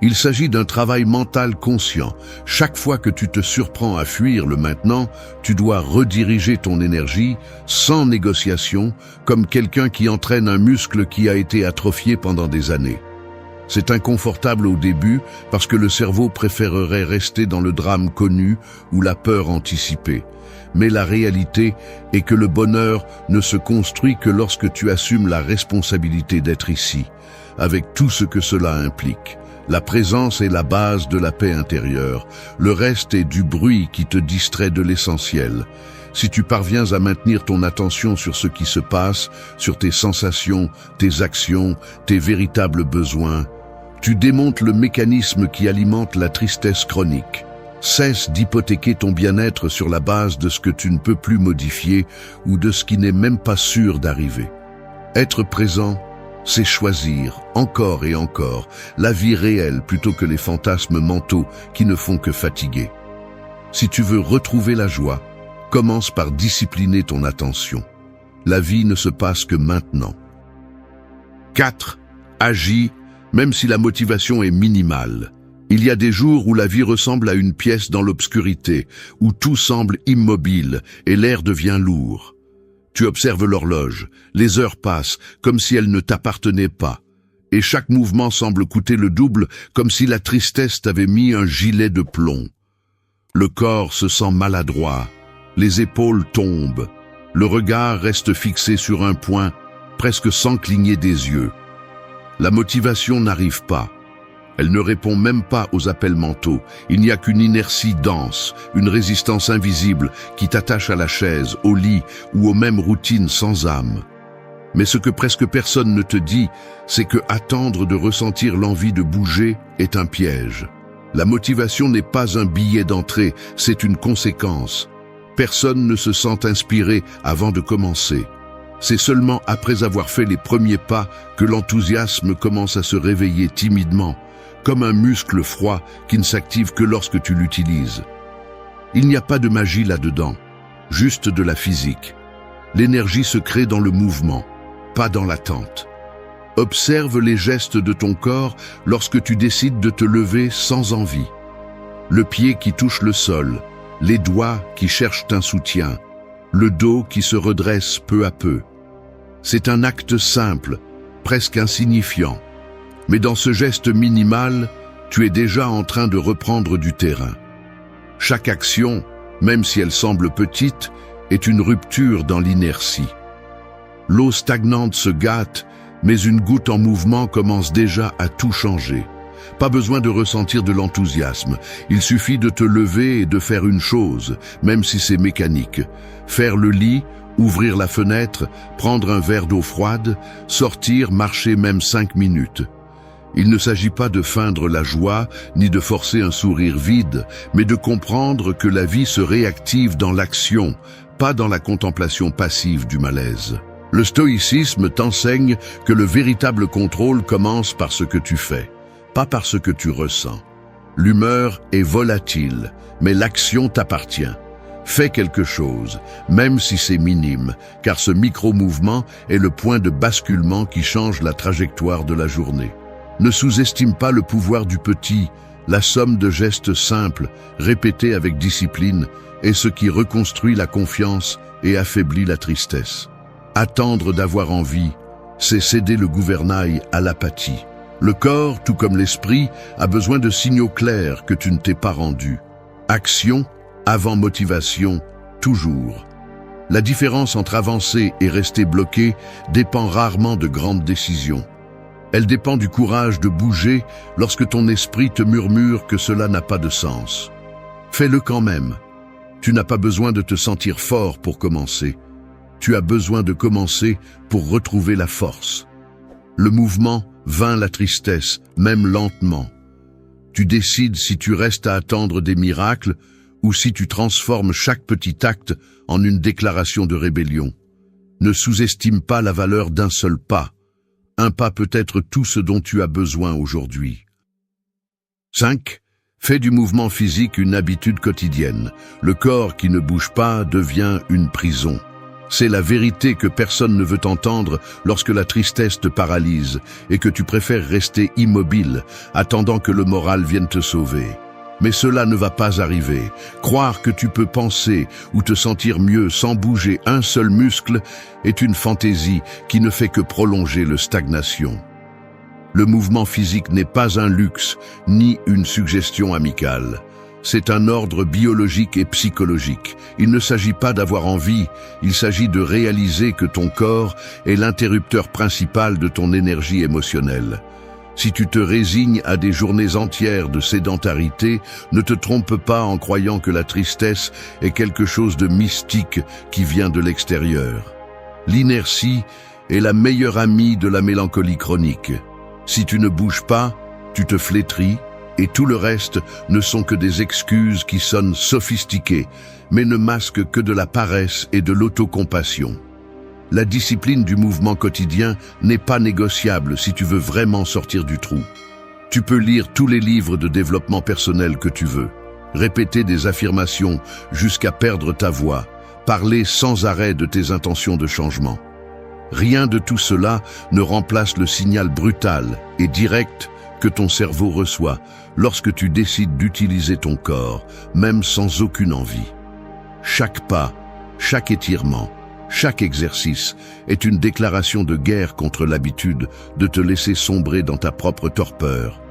Speaker 1: Il s'agit d'un travail mental conscient. Chaque fois que tu te surprends à fuir le maintenant, tu dois rediriger ton énergie, sans négociation, comme quelqu'un qui entraîne un muscle qui a été atrophié pendant des années. C'est inconfortable au début parce que le cerveau préférerait rester dans le drame connu ou la peur anticipée. Mais la réalité est que le bonheur ne se construit que lorsque tu assumes la responsabilité d'être ici, avec tout ce que cela implique. La présence est la base de la paix intérieure. Le reste est du bruit qui te distrait de l'essentiel. Si tu parviens à maintenir ton attention sur ce qui se passe, sur tes sensations, tes actions, tes véritables besoins, tu démontes le mécanisme qui alimente la tristesse chronique. Cesse d'hypothéquer ton bien-être sur la base de ce que tu ne peux plus modifier ou de ce qui n'est même pas sûr d'arriver. Être présent, c'est choisir, encore et encore, la vie réelle plutôt que les fantasmes mentaux qui ne font que fatiguer. Si tu veux retrouver la joie, commence par discipliner ton attention. La vie ne se passe que maintenant. 4. Agis, même si la motivation est minimale. Il y a des jours où la vie ressemble à une pièce dans l'obscurité, où tout semble immobile et l'air devient lourd. Tu observes l'horloge, les heures passent comme si elles ne t'appartenaient pas, et chaque mouvement semble coûter le double comme si la tristesse t'avait mis un gilet de plomb. Le corps se sent maladroit, les épaules tombent, le regard reste fixé sur un point, presque sans cligner des yeux. La motivation n'arrive pas. Elle ne répond même pas aux appels mentaux. Il n'y a qu'une inertie dense, une résistance invisible qui t'attache à la chaise, au lit ou aux mêmes routines sans âme. Mais ce que presque personne ne te dit, c'est que attendre de ressentir l'envie de bouger est un piège. La motivation n'est pas un billet d'entrée, c'est une conséquence. Personne ne se sent inspiré avant de commencer. C'est seulement après avoir fait les premiers pas que l'enthousiasme commence à se réveiller timidement, comme un muscle froid qui ne s'active que lorsque tu l'utilises. Il n'y a pas de magie là-dedans, juste de la physique. L'énergie se crée dans le mouvement, pas dans l'attente. Observe les gestes de ton corps lorsque tu décides de te lever sans envie. Le pied qui touche le sol, les doigts qui cherchent un soutien, le dos qui se redresse peu à peu. C'est un acte simple, presque insignifiant. Mais dans ce geste minimal, tu es déjà en train de reprendre du terrain. Chaque action, même si elle semble petite, est une rupture dans l'inertie. L'eau stagnante se gâte, mais une goutte en mouvement commence déjà à tout changer. Pas besoin de ressentir de l'enthousiasme. Il suffit de te lever et de faire une chose, même si c'est mécanique. Faire le lit, ouvrir la fenêtre, prendre un verre d'eau froide, sortir, marcher même 5 minutes. Il ne s'agit pas de feindre la joie, ni de forcer un sourire vide, mais de comprendre que la vie se réactive dans l'action, pas dans la contemplation passive du malaise. Le stoïcisme t'enseigne que le véritable contrôle commence par ce que tu fais, pas par ce que tu ressens. L'humeur est volatile, mais l'action t'appartient. Fais quelque chose, même si c'est minime, car ce micro-mouvement est le point de basculement qui change la trajectoire de la journée. Ne sous-estime pas le pouvoir du petit. La somme de gestes simples, répétés avec discipline, est ce qui reconstruit la confiance et affaiblit la tristesse. Attendre d'avoir envie, c'est céder le gouvernail à l'apathie. Le corps, tout comme l'esprit, a besoin de signaux clairs que tu ne t'es pas rendu. Action avant motivation, toujours. La différence entre avancer et rester bloqué dépend rarement de grandes décisions. Elle dépend du courage de bouger lorsque ton esprit te murmure que cela n'a pas de sens. Fais-le quand même. Tu n'as pas besoin de te sentir fort pour commencer. Tu as besoin de commencer pour retrouver la force. Le mouvement vainc la tristesse, même lentement. Tu décides si tu restes à attendre des miracles ou si tu transformes chaque petit acte en une déclaration de rébellion. Ne sous-estime pas la valeur d'un seul pas. Un pas peut être tout ce dont tu as besoin aujourd'hui. 5. Fais du mouvement physique une habitude quotidienne. Le corps qui ne bouge pas devient une prison. C'est la vérité que personne ne veut entendre lorsque la tristesse te paralyse et que tu préfères rester immobile, attendant que le moral vienne te sauver. Mais cela ne va pas arriver. Croire que tu peux penser ou te sentir mieux sans bouger un seul muscle est une fantaisie qui ne fait que prolonger la stagnation. Le mouvement physique n'est pas un luxe, ni une suggestion amicale. C'est un ordre biologique et psychologique. Il ne s'agit pas d'avoir envie, il s'agit de réaliser que ton corps est l'interrupteur principal de ton énergie émotionnelle. Si tu te résignes à des journées entières de sédentarité, ne te trompe pas en croyant que la tristesse est quelque chose de mystique qui vient de l'extérieur. L'inertie est la meilleure amie de la mélancolie chronique. Si tu ne bouges pas, tu te flétris, et tout le reste ne sont que des excuses qui sonnent sophistiquées, mais ne masquent que de la paresse et de l'autocompassion. La discipline du mouvement quotidien n'est pas négociable si tu veux vraiment sortir du trou. Tu peux lire tous les livres de développement personnel que tu veux, répéter des affirmations jusqu'à perdre ta voix, parler sans arrêt de tes intentions de changement. Rien de tout cela ne remplace le signal brutal et direct que ton cerveau reçoit lorsque tu décides d'utiliser ton corps, même sans aucune envie. Chaque pas, chaque étirement, chaque exercice est une déclaration de guerre contre l'habitude de te laisser sombrer dans ta propre torpeur.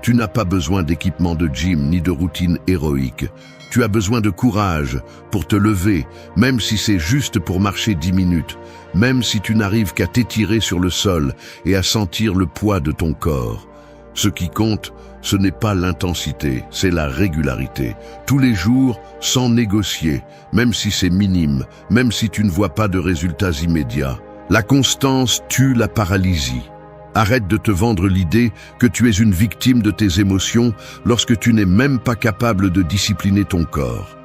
Speaker 1: Tu n'as pas besoin d'équipement de gym ni de routine héroïque. Tu as besoin de courage pour te lever, même si c'est juste pour marcher 10 minutes, même si tu n'arrives qu'à t'étirer sur le sol et à sentir le poids de ton corps. Ce qui compte, ce n'est pas l'intensité, c'est la régularité. Tous les jours, sans négocier, même si c'est minime, même si tu ne vois pas de résultats immédiats. La constance tue la paralysie. Arrête de te vendre l'idée que tu es une victime de tes émotions lorsque tu n'es même pas capable de discipliner ton corps.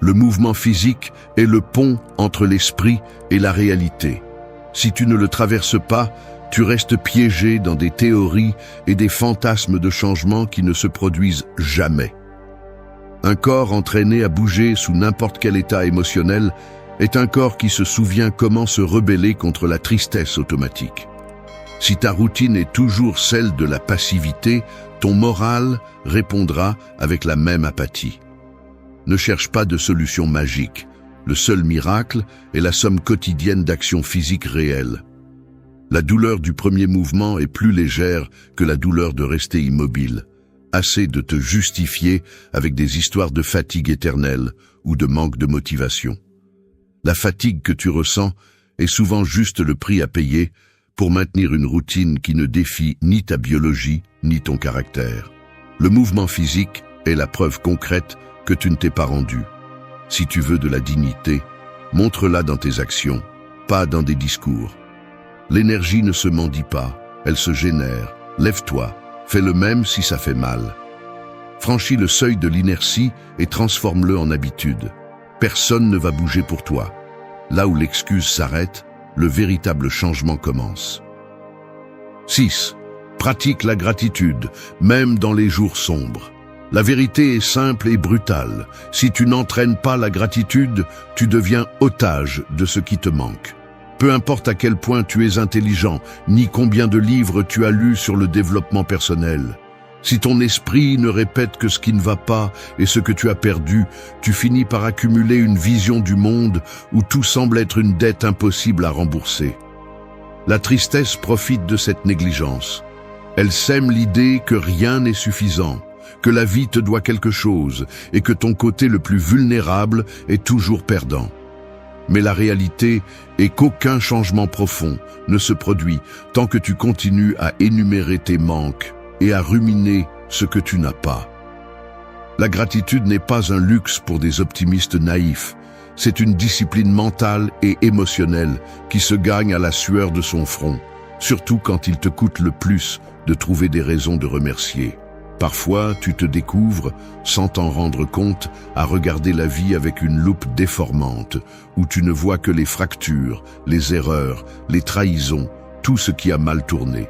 Speaker 1: Le mouvement physique est le pont entre l'esprit et la réalité. Si tu ne le traverses pas, tu restes piégé dans des théories et des fantasmes de changement qui ne se produisent jamais. Un corps entraîné à bouger sous n'importe quel état émotionnel est un corps qui se souvient comment se rebeller contre la tristesse automatique. Si ta routine est toujours celle de la passivité, ton moral répondra avec la même apathie. Ne cherche pas de solution magique. Le seul miracle est la somme quotidienne d'actions physiques réelles. La douleur du premier mouvement est plus légère que la douleur de rester immobile. Assez de te justifier avec des histoires de fatigue éternelle ou de manque de motivation. La fatigue que tu ressens est souvent juste le prix à payer pour maintenir une routine qui ne défie ni ta biologie ni ton caractère. Le mouvement physique est la preuve concrète que tu ne t'es pas rendu. Si tu veux de la dignité, montre-la dans tes actions, pas dans des discours. L'énergie ne se mendie pas, elle se génère. Lève-toi, fais le même si ça fait mal. Franchis le seuil de l'inertie et transforme-le en habitude. Personne ne va bouger pour toi. Là où l'excuse s'arrête, le véritable changement commence. 6. Pratique la gratitude, même dans les jours sombres. La vérité est simple et brutale. Si tu n'entraînes pas la gratitude, tu deviens otage de ce qui te manque. Peu importe à quel point tu es intelligent, ni combien de livres tu as lus sur le développement personnel. Si ton esprit ne répète que ce qui ne va pas et ce que tu as perdu, tu finis par accumuler une vision du monde où tout semble être une dette impossible à rembourser. La tristesse profite de cette négligence. Elle sème l'idée que rien n'est suffisant, que la vie te doit quelque chose et que ton côté le plus vulnérable est toujours perdant. Mais la réalité est qu'aucun changement profond ne se produit tant que tu continues à énumérer tes manques et à ruminer ce que tu n'as pas. La gratitude n'est pas un luxe pour des optimistes naïfs, c'est une discipline mentale et émotionnelle qui se gagne à la sueur de son front, surtout quand il te coûte le plus de trouver des raisons de remercier. Parfois, tu te découvres, sans t'en rendre compte, à regarder la vie avec une loupe déformante, où tu ne vois que les fractures, les erreurs, les trahisons, tout ce qui a mal tourné.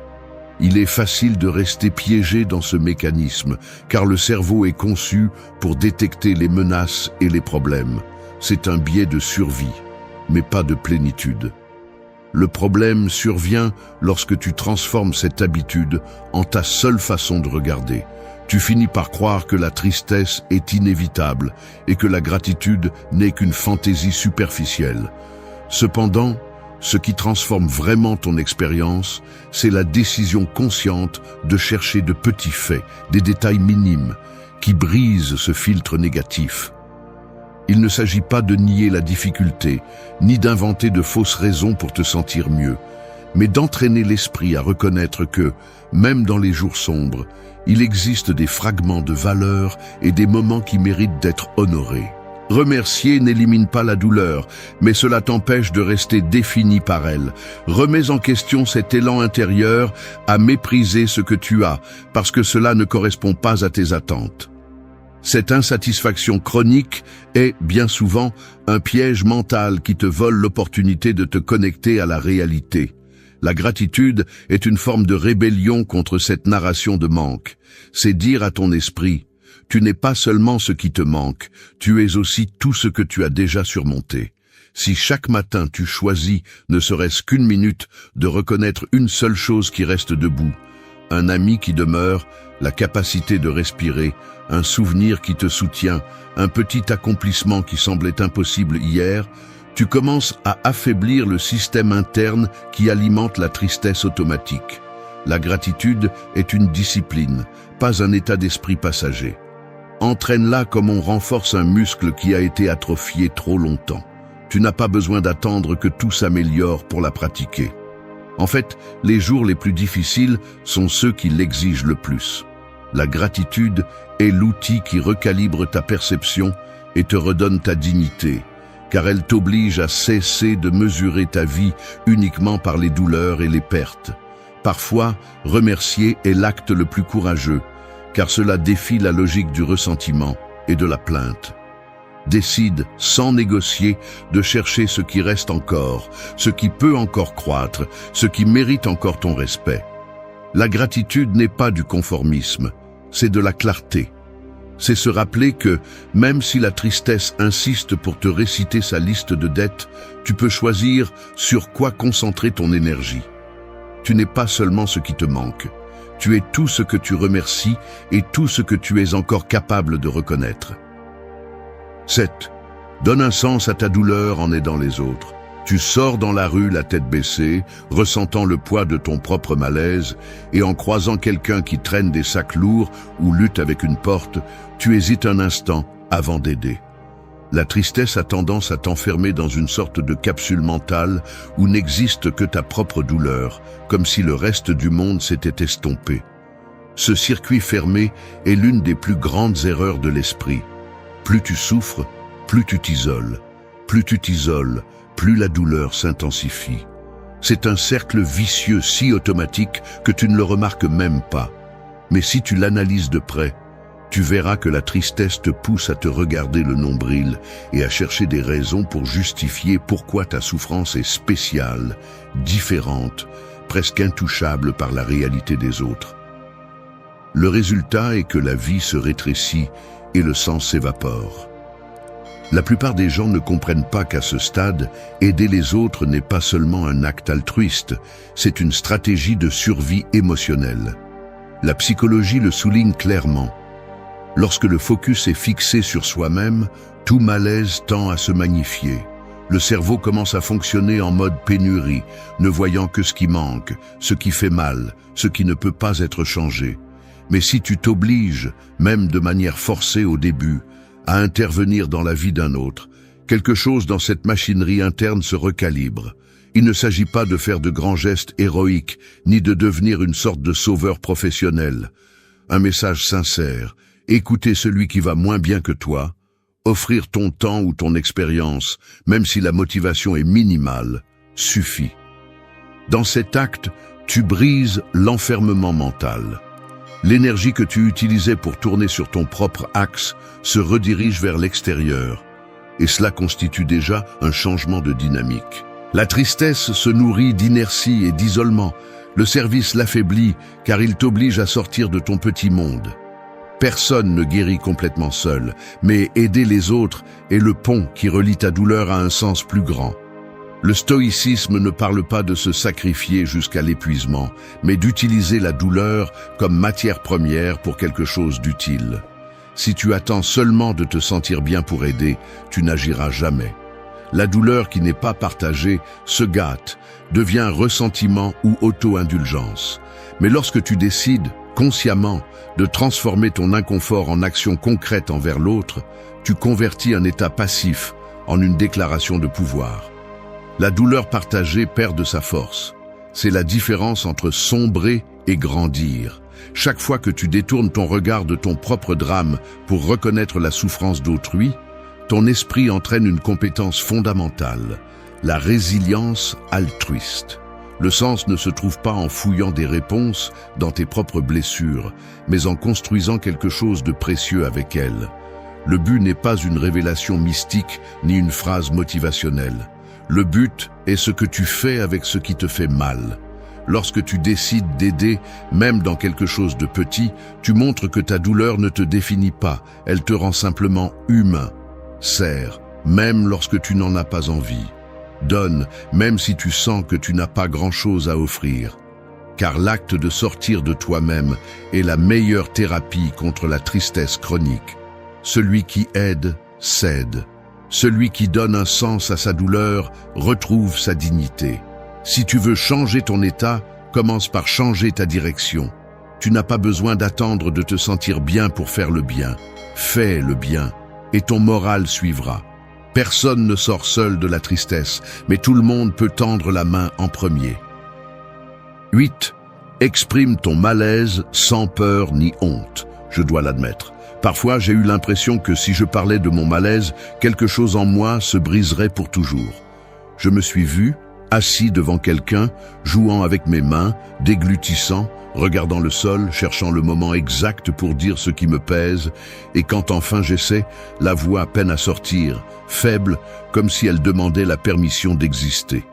Speaker 1: Il est facile de rester piégé dans ce mécanisme, car le cerveau est conçu pour détecter les menaces et les problèmes. C'est un biais de survie, mais pas de plénitude. Le problème survient lorsque tu transformes cette habitude en ta seule façon de regarder. Tu finis par croire que la tristesse est inévitable et que la gratitude n'est qu'une fantaisie superficielle. Cependant, ce qui transforme vraiment ton expérience, c'est la décision consciente de chercher de petits faits, des détails minimes, qui brisent ce filtre négatif. Il ne s'agit pas de nier la difficulté, ni d'inventer de fausses raisons pour te sentir mieux, mais d'entraîner l'esprit à reconnaître que, même dans les jours sombres, il existe des fragments de valeur et des moments qui méritent d'être honorés. Remercier n'élimine pas la douleur, mais cela t'empêche de rester défini par elle. Remets en question cet élan intérieur à mépriser ce que tu as, parce que cela ne correspond pas à tes attentes. Cette insatisfaction chronique est, bien souvent, un piège mental qui te vole l'opportunité de te connecter à la réalité. La gratitude est une forme de rébellion contre cette narration de manque. C'est dire à ton esprit, tu n'es pas seulement ce qui te manque, tu es aussi tout ce que tu as déjà surmonté. Si chaque matin tu choisis, ne serait-ce qu'une minute, de reconnaître une seule chose qui reste debout, un ami qui demeure, la capacité de respirer, un souvenir qui te soutient, un petit accomplissement qui semblait impossible hier, tu commences à affaiblir le système interne qui alimente la tristesse automatique. La gratitude est une discipline, pas un état d'esprit passager. Entraîne-la comme on renforce un muscle qui a été atrophié trop longtemps. Tu n'as pas besoin d'attendre que tout s'améliore pour la pratiquer. En fait, les jours les plus difficiles sont ceux qui l'exigent le plus. La gratitude est l'outil qui recalibre ta perception et te redonne ta dignité, car elle t'oblige à cesser de mesurer ta vie uniquement par les douleurs et les pertes. Parfois, remercier est l'acte le plus courageux, car cela défie la logique du ressentiment et de la plainte. Décide, sans négocier, de chercher ce qui reste encore, ce qui peut encore croître, ce qui mérite encore ton respect. La gratitude n'est pas du conformisme, c'est de la clarté. C'est se rappeler que, même si la tristesse insiste pour te réciter sa liste de dettes, tu peux choisir sur quoi concentrer ton énergie. Tu n'es pas seulement ce qui te manque. Tu es tout ce que tu remercies et tout ce que tu es encore capable de reconnaître. 7. Donne un sens à ta douleur en aidant les autres. Tu sors dans la rue la tête baissée, ressentant le poids de ton propre malaise, et en croisant quelqu'un qui traîne des sacs lourds ou lutte avec une porte, tu hésites un instant avant d'aider. La tristesse a tendance à t'enfermer dans une sorte de capsule mentale où n'existe que ta propre douleur, comme si le reste du monde s'était estompé. Ce circuit fermé est l'une des plus grandes erreurs de l'esprit. Plus tu souffres, plus tu t'isoles. Plus tu t'isoles, plus la douleur s'intensifie. C'est un cercle vicieux si automatique que tu ne le remarques même pas. Mais si tu l'analyses de près, tu verras que la tristesse te pousse à te regarder le nombril et à chercher des raisons pour justifier pourquoi ta souffrance est spéciale, différente, presque intouchable par la réalité des autres. Le résultat est que la vie se rétrécit et le sens s'évapore. La plupart des gens ne comprennent pas qu'à ce stade, aider les autres n'est pas seulement un acte altruiste, c'est une stratégie de survie émotionnelle. La psychologie le souligne clairement. Lorsque le focus est fixé sur soi-même, tout malaise tend à se magnifier. Le cerveau commence à fonctionner en mode pénurie, ne voyant que ce qui manque, ce qui fait mal, ce qui ne peut pas être changé. Mais si tu t'obliges, même de manière forcée au début, à intervenir dans la vie d'un autre, quelque chose dans cette machinerie interne se recalibre. Il ne s'agit pas de faire de grands gestes héroïques, ni de devenir une sorte de sauveur professionnel. Un message sincère, écouter celui qui va moins bien que toi, offrir ton temps ou ton expérience, même si la motivation est minimale, suffit. Dans cet acte, tu brises l'enfermement mental. L'énergie que tu utilisais pour tourner sur ton propre axe se redirige vers l'extérieur, et cela constitue déjà un changement de dynamique. La tristesse se nourrit d'inertie et d'isolement. Le service l'affaiblit car il t'oblige à sortir de ton petit monde. Personne ne guérit complètement seul, mais aider les autres est le pont qui relie ta douleur à un sens plus grand. Le stoïcisme ne parle pas de se sacrifier jusqu'à l'épuisement, mais d'utiliser la douleur comme matière première pour quelque chose d'utile. Si tu attends seulement de te sentir bien pour aider, tu n'agiras jamais. La douleur qui n'est pas partagée se gâte, devient ressentiment ou auto-indulgence. Mais lorsque tu décides, consciemment, de transformer ton inconfort en action concrète envers l'autre, tu convertis un état passif en une déclaration de pouvoir. La douleur partagée perd de sa force. C'est la différence entre sombrer et grandir. Chaque fois que tu détournes ton regard de ton propre drame pour reconnaître la souffrance d'autrui, ton esprit entraîne une compétence fondamentale, la résilience altruiste. Le sens ne se trouve pas en fouillant des réponses dans tes propres blessures, mais en construisant quelque chose de précieux avec elles. Le but n'est pas une révélation mystique ni une phrase motivationnelle. Le but est ce que tu fais avec ce qui te fait mal. Lorsque tu décides d'aider, même dans quelque chose de petit, tu montres que ta douleur ne te définit pas, elle te rend simplement humain. Sers, même lorsque tu n'en as pas envie. Donne, même si tu sens que tu n'as pas grand-chose à offrir. Car l'acte de sortir de toi-même est la meilleure thérapie contre la tristesse chronique. Celui qui aide, cède. Celui qui donne un sens à sa douleur retrouve sa dignité. Si tu veux changer ton état, commence par changer ta direction. Tu n'as pas besoin d'attendre de te sentir bien pour faire le bien. Fais le bien, et ton moral suivra. Personne ne sort seul de la tristesse, mais tout le monde peut tendre la main en premier. 8. Exprime ton malaise sans peur ni honte. Je dois l'admettre. Parfois, j'ai eu l'impression que si je parlais de mon malaise, quelque chose en moi se briserait pour toujours. Je me suis vu, assis devant quelqu'un, jouant avec mes mains, déglutissant, regardant le sol, cherchant le moment exact pour dire ce qui me pèse, et quand enfin j'essaie, la voix peine à sortir, faible, comme si elle demandait la permission d'exister.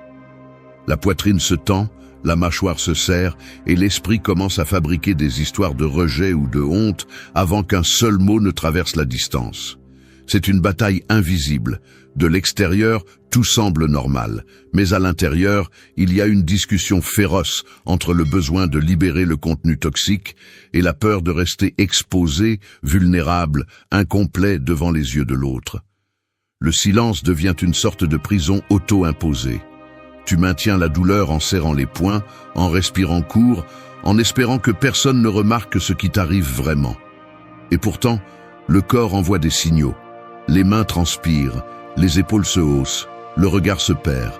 Speaker 1: La poitrine se tend, La mâchoire se serre et l'esprit commence à fabriquer des histoires de rejet ou de honte avant qu'un seul mot ne traverse la distance. C'est une bataille invisible. De l'extérieur, tout semble normal, mais à l'intérieur, il y a une discussion féroce entre le besoin de libérer le contenu toxique et la peur de rester exposé, vulnérable, incomplet devant les yeux de l'autre. Le silence devient une sorte de prison auto-imposée. Tu maintiens la douleur en serrant les poings, en respirant court, en espérant que personne ne remarque ce qui t'arrive vraiment. Et pourtant, le corps envoie des signaux. Les mains transpirent, les épaules se haussent, le regard se perd.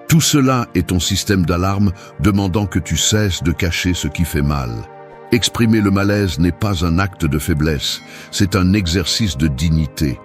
Speaker 1: Tout cela est ton système d'alarme demandant que tu cesses de cacher ce qui fait mal. Exprimer le malaise n'est pas un acte de faiblesse, c'est un exercice de dignité.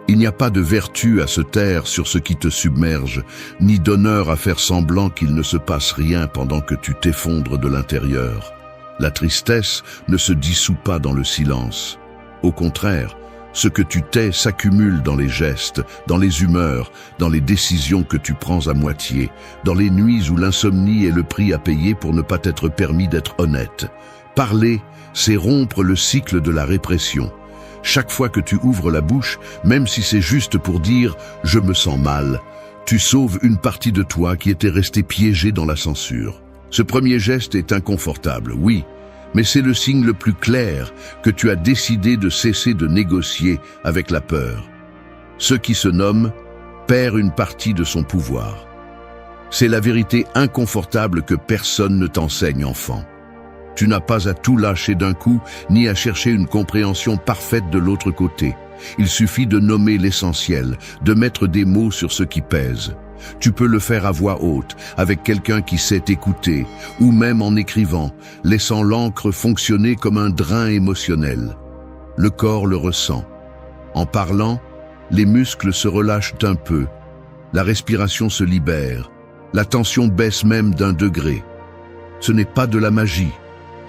Speaker 1: Il n'y a pas de vertu à se taire sur ce qui te submerge, ni d'honneur à faire semblant qu'il ne se passe rien pendant que tu t'effondres de l'intérieur. La tristesse ne se dissout pas dans le silence. Au contraire, ce que tu tais s'accumule dans les gestes, dans les humeurs, dans les décisions que tu prends à moitié, dans les nuits où l'insomnie est le prix à payer pour ne pas t'être permis d'être honnête. Parler, c'est rompre le cycle de la répression. Chaque fois que tu ouvres la bouche, même si c'est juste pour dire « je me sens mal », tu sauves une partie de toi qui était restée piégée dans la censure. Ce premier geste est inconfortable, oui, mais c'est le signe le plus clair que tu as décidé de cesser de négocier avec la peur. Ce qui se nomme perd une partie de son pouvoir. C'est la vérité inconfortable que personne ne t'enseigne, enfant. Tu n'as pas à tout lâcher d'un coup, ni à chercher une compréhension parfaite de l'autre côté. Il suffit de nommer l'essentiel, de mettre des mots sur ce qui pèse. Tu peux le faire à voix haute, avec quelqu'un qui sait écouter, ou même en écrivant, laissant l'encre fonctionner comme un drain émotionnel. Le corps le ressent. En parlant, les muscles se relâchent un peu. La respiration se libère. La tension baisse même d'un degré. Ce n'est pas de la magie.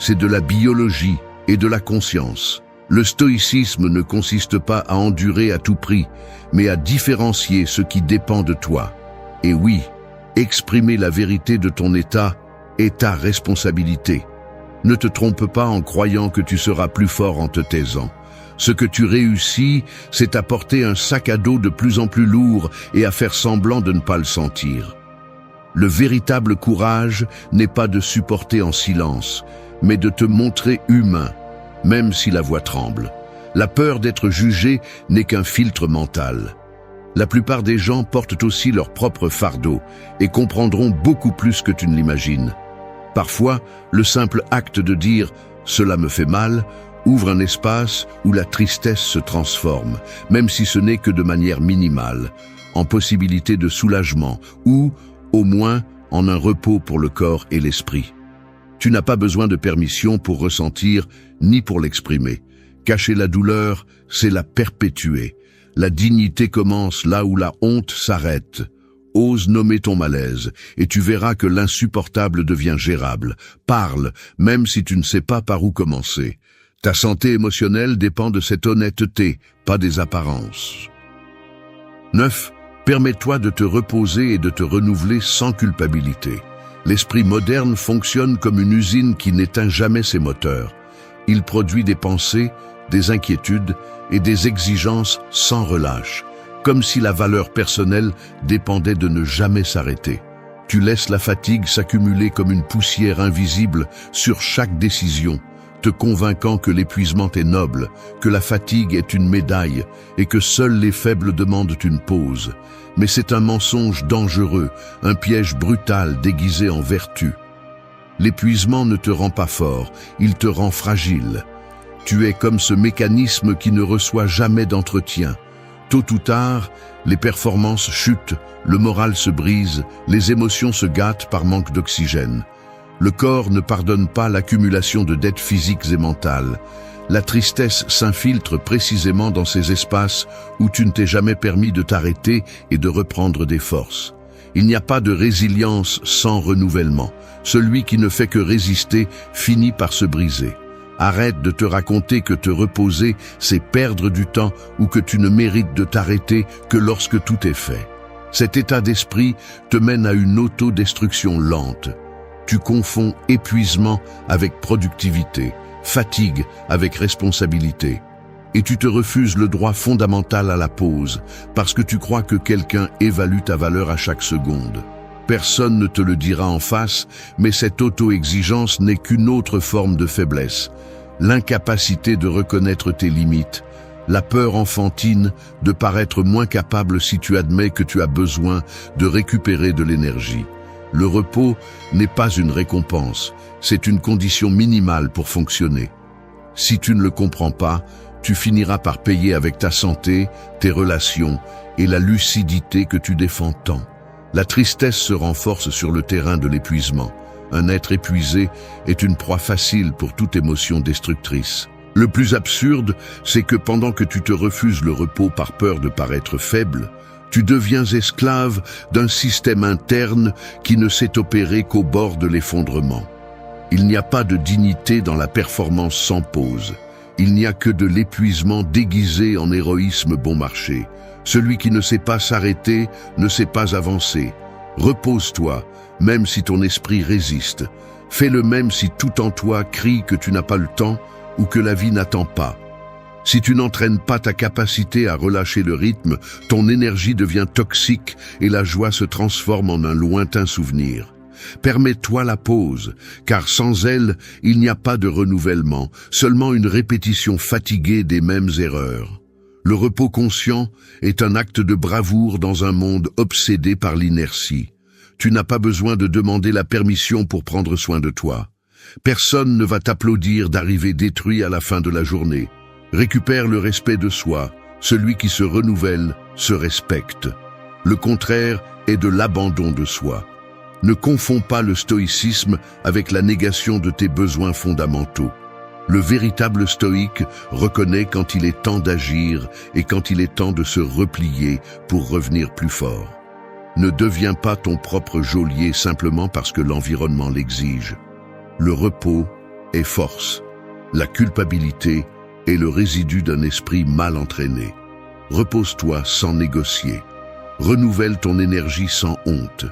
Speaker 1: C'est de la biologie et de la conscience. Le stoïcisme ne consiste pas à endurer à tout prix, mais à différencier ce qui dépend de toi. Et oui, exprimer la vérité de ton état est ta responsabilité. Ne te trompe pas en croyant que tu seras plus fort en te taisant. Ce que tu réussis, c'est à porter un sac à dos de plus en plus lourd et à faire semblant de ne pas le sentir. Le véritable courage n'est pas de supporter en silence, mais de te montrer humain, même si la voix tremble. La peur d'être jugé n'est qu'un filtre mental. La plupart des gens portent aussi leur propre fardeau et comprendront beaucoup plus que tu ne l'imagines. Parfois, le simple acte de dire « cela me fait mal » ouvre un espace où la tristesse se transforme, même si ce n'est que de manière minimale, en possibilité de soulagement ou, au moins, en un repos pour le corps et l'esprit. Tu n'as pas besoin de permission pour ressentir, ni pour l'exprimer. Cacher la douleur, c'est la perpétuer. La dignité commence là où la honte s'arrête. Ose nommer ton malaise, et tu verras que l'insupportable devient gérable. Parle, même si tu ne sais pas par où commencer. Ta santé émotionnelle dépend de cette honnêteté, pas des apparences. 9. Permets-toi de te reposer et de te renouveler sans culpabilité. L'esprit moderne fonctionne comme une usine qui n'éteint jamais ses moteurs. Il produit des pensées, des inquiétudes et des exigences sans relâche, comme si la valeur personnelle dépendait de ne jamais s'arrêter. Tu laisses la fatigue s'accumuler comme une poussière invisible sur chaque décision, te convainquant que l'épuisement est noble, que la fatigue est une médaille et que seuls les faibles demandent une pause. Mais c'est un mensonge dangereux, un piège brutal déguisé en vertu. L'épuisement ne te rend pas fort, il te rend fragile. Tu es comme ce mécanisme qui ne reçoit jamais d'entretien. Tôt ou tard, les performances chutent, le moral se brise, les émotions se gâtent par manque d'oxygène. Le corps ne pardonne pas l'accumulation de dettes physiques et mentales. La tristesse s'infiltre précisément dans ces espaces où tu ne t'es jamais permis de t'arrêter et de reprendre des forces. Il n'y a pas de résilience sans renouvellement. Celui qui ne fait que résister finit par se briser. Arrête de te raconter que te reposer, c'est perdre du temps ou que tu ne mérites de t'arrêter que lorsque tout est fait. Cet état d'esprit te mène à une autodestruction lente. Tu confonds épuisement avec productivité, fatigue avec responsabilité. Et tu te refuses le droit fondamental à la pause, parce que tu crois que quelqu'un évalue ta valeur à chaque seconde. Personne ne te le dira en face, mais cette auto-exigence n'est qu'une autre forme de faiblesse. L'incapacité de reconnaître tes limites, la peur enfantine de paraître moins capable si tu admets que tu as besoin de récupérer de l'énergie. Le repos n'est pas une récompense, c'est une condition minimale pour fonctionner. Si tu ne le comprends pas, tu finiras par payer avec ta santé, tes relations et la lucidité que tu défends tant. La tristesse se renforce sur le terrain de l'épuisement. Un être épuisé est une proie facile pour toute émotion destructrice. Le plus absurde, c'est que pendant que tu te refuses le repos par peur de paraître faible, tu deviens esclave d'un système interne qui ne s'est opéré qu'au bord de l'effondrement. Il n'y a pas de dignité dans la performance sans pause. Il n'y a que de l'épuisement déguisé en héroïsme bon marché. Celui qui ne sait pas s'arrêter ne sait pas avancer. Repose-toi, même si ton esprit résiste. Fais le même si tout en toi crie que tu n'as pas le temps ou que la vie n'attend pas. Si tu n'entraînes pas ta capacité à relâcher le rythme, ton énergie devient toxique et la joie se transforme en un lointain souvenir. Permets-toi la pause, car sans elle, il n'y a pas de renouvellement, seulement une répétition fatiguée des mêmes erreurs. Le repos conscient est un acte de bravoure dans un monde obsédé par l'inertie. Tu n'as pas besoin de demander la permission pour prendre soin de toi. Personne ne va t'applaudir d'arriver détruit à la fin de la journée. Récupère le respect de soi. Celui qui se renouvelle se respecte. Le contraire est de l'abandon de soi. Ne confonds pas le stoïcisme avec la négation de tes besoins fondamentaux. Le véritable stoïque reconnaît quand il est temps d'agir et quand il est temps de se replier pour revenir plus fort. Ne deviens pas ton propre geôlier simplement parce que l'environnement l'exige. Le repos est force. La culpabilité est le résidu d'un esprit mal entraîné. Repose-toi sans négocier. Renouvelle ton énergie sans honte.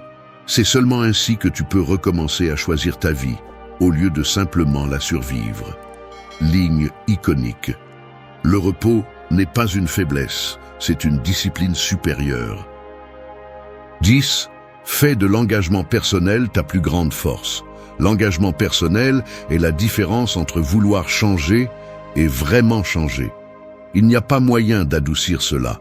Speaker 1: C'est seulement ainsi que tu peux recommencer à choisir ta vie, au lieu de simplement la survivre. Ligne iconique. Le repos n'est pas une faiblesse, c'est une discipline supérieure. 10. Fais de l'engagement personnel ta plus grande force. L'engagement personnel est la différence entre vouloir changer et vraiment changer. Il n'y a pas moyen d'adoucir cela.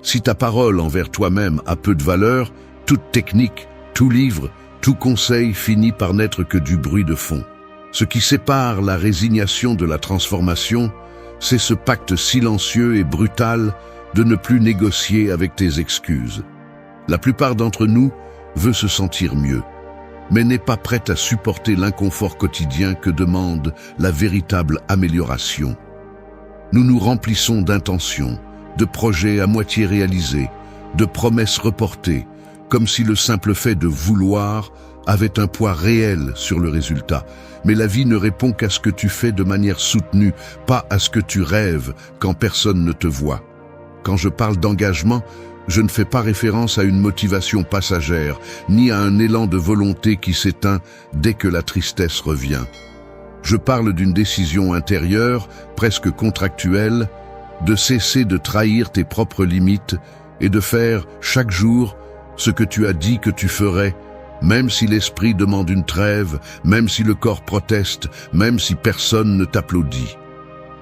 Speaker 1: Si ta parole envers toi-même a peu de valeur, toute technique, tout livre, tout conseil finit par n'être que du bruit de fond. Ce qui sépare la résignation de la transformation, c'est ce pacte silencieux et brutal de ne plus négocier avec tes excuses. La plupart d'entre nous veut se sentir mieux, mais n'est pas prête à supporter l'inconfort quotidien que demande la véritable amélioration. Nous nous remplissons d'intentions, de projets à moitié réalisés, de promesses reportées, comme si le simple fait de vouloir avait un poids réel sur le résultat. Mais la vie ne répond qu'à ce que tu fais de manière soutenue, pas à ce que tu rêves quand personne ne te voit. Quand je parle d'engagement, je ne fais pas référence à une motivation passagère, ni à un élan de volonté qui s'éteint dès que la tristesse revient. Je parle d'une décision intérieure, presque contractuelle, de cesser de trahir tes propres limites et de faire, chaque jour, ce que tu as dit que tu ferais, même si l'esprit demande une trêve, même si le corps proteste, même si personne ne t'applaudit.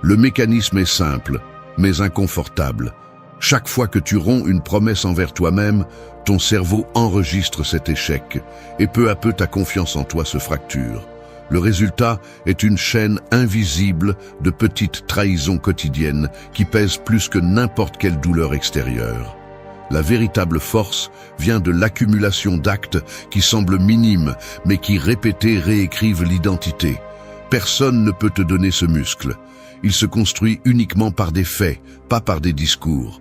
Speaker 1: Le mécanisme est simple, mais inconfortable. Chaque fois que tu romps une promesse envers toi-même, ton cerveau enregistre cet échec, et peu à peu ta confiance en toi se fracture. Le résultat est une chaîne invisible de petites trahisons quotidiennes qui pèsent plus que n'importe quelle douleur extérieure. La véritable force vient de l'accumulation d'actes qui semblent minimes, mais qui répétés réécrivent l'identité. Personne ne peut te donner ce muscle. Il se construit uniquement par des faits, pas par des discours.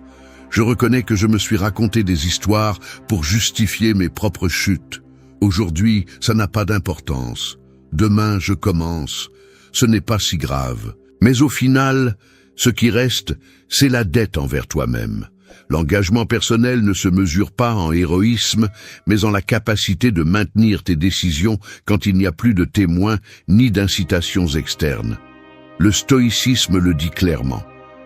Speaker 1: Je reconnais que je me suis raconté des histoires pour justifier mes propres chutes. Aujourd'hui, ça n'a pas d'importance. Demain, je commence. Ce n'est pas si grave. Mais au final, ce qui reste, c'est la dette envers toi-même. L'engagement personnel ne se mesure pas en héroïsme, mais en la capacité de maintenir tes décisions quand il n'y a plus de témoins ni d'incitations externes. Le stoïcisme le dit clairement.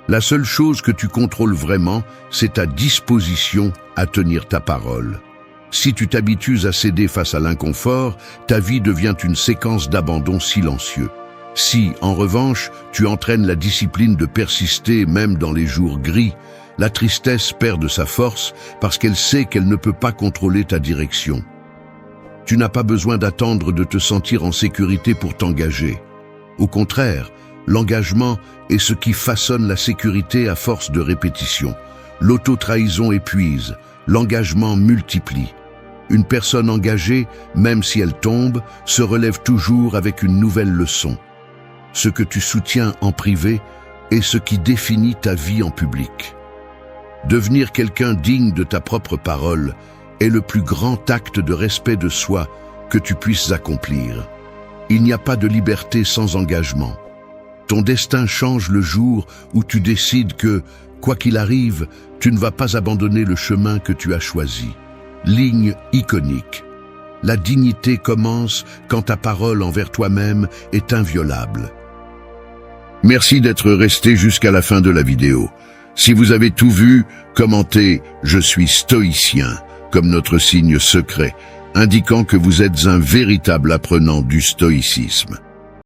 Speaker 1: La seule chose que tu contrôles vraiment, c'est ta disposition à tenir ta parole. Si tu t'habitues à céder face à l'inconfort, ta vie devient une séquence d'abandon silencieux. Si, en revanche, tu entraînes la discipline de persister même dans les jours gris, la tristesse perd de sa force parce qu'elle sait qu'elle ne peut pas contrôler ta direction. Tu n'as pas besoin d'attendre de te sentir en sécurité pour t'engager. Au contraire, l'engagement est ce qui façonne la sécurité à force de répétition. L'auto-trahison épuise, l'engagement multiplie. Une personne engagée, même si elle tombe, se relève toujours avec une nouvelle leçon. Ce que tu soutiens en privé est ce qui définit ta vie en public. Devenir quelqu'un digne de ta propre parole est le plus grand acte de respect de soi que tu puisses accomplir. Il n'y a pas de liberté sans engagement. Ton destin change le jour où tu décides que, quoi qu'il arrive, tu ne vas pas abandonner le chemin que tu as choisi. Ligne iconique. La dignité commence quand ta parole envers toi-même est inviolable. Merci d'être resté jusqu'à la fin de la vidéo. Si vous avez tout vu, commentez « Je suis stoïcien » comme notre signe secret, indiquant que vous êtes un véritable apprenant du stoïcisme.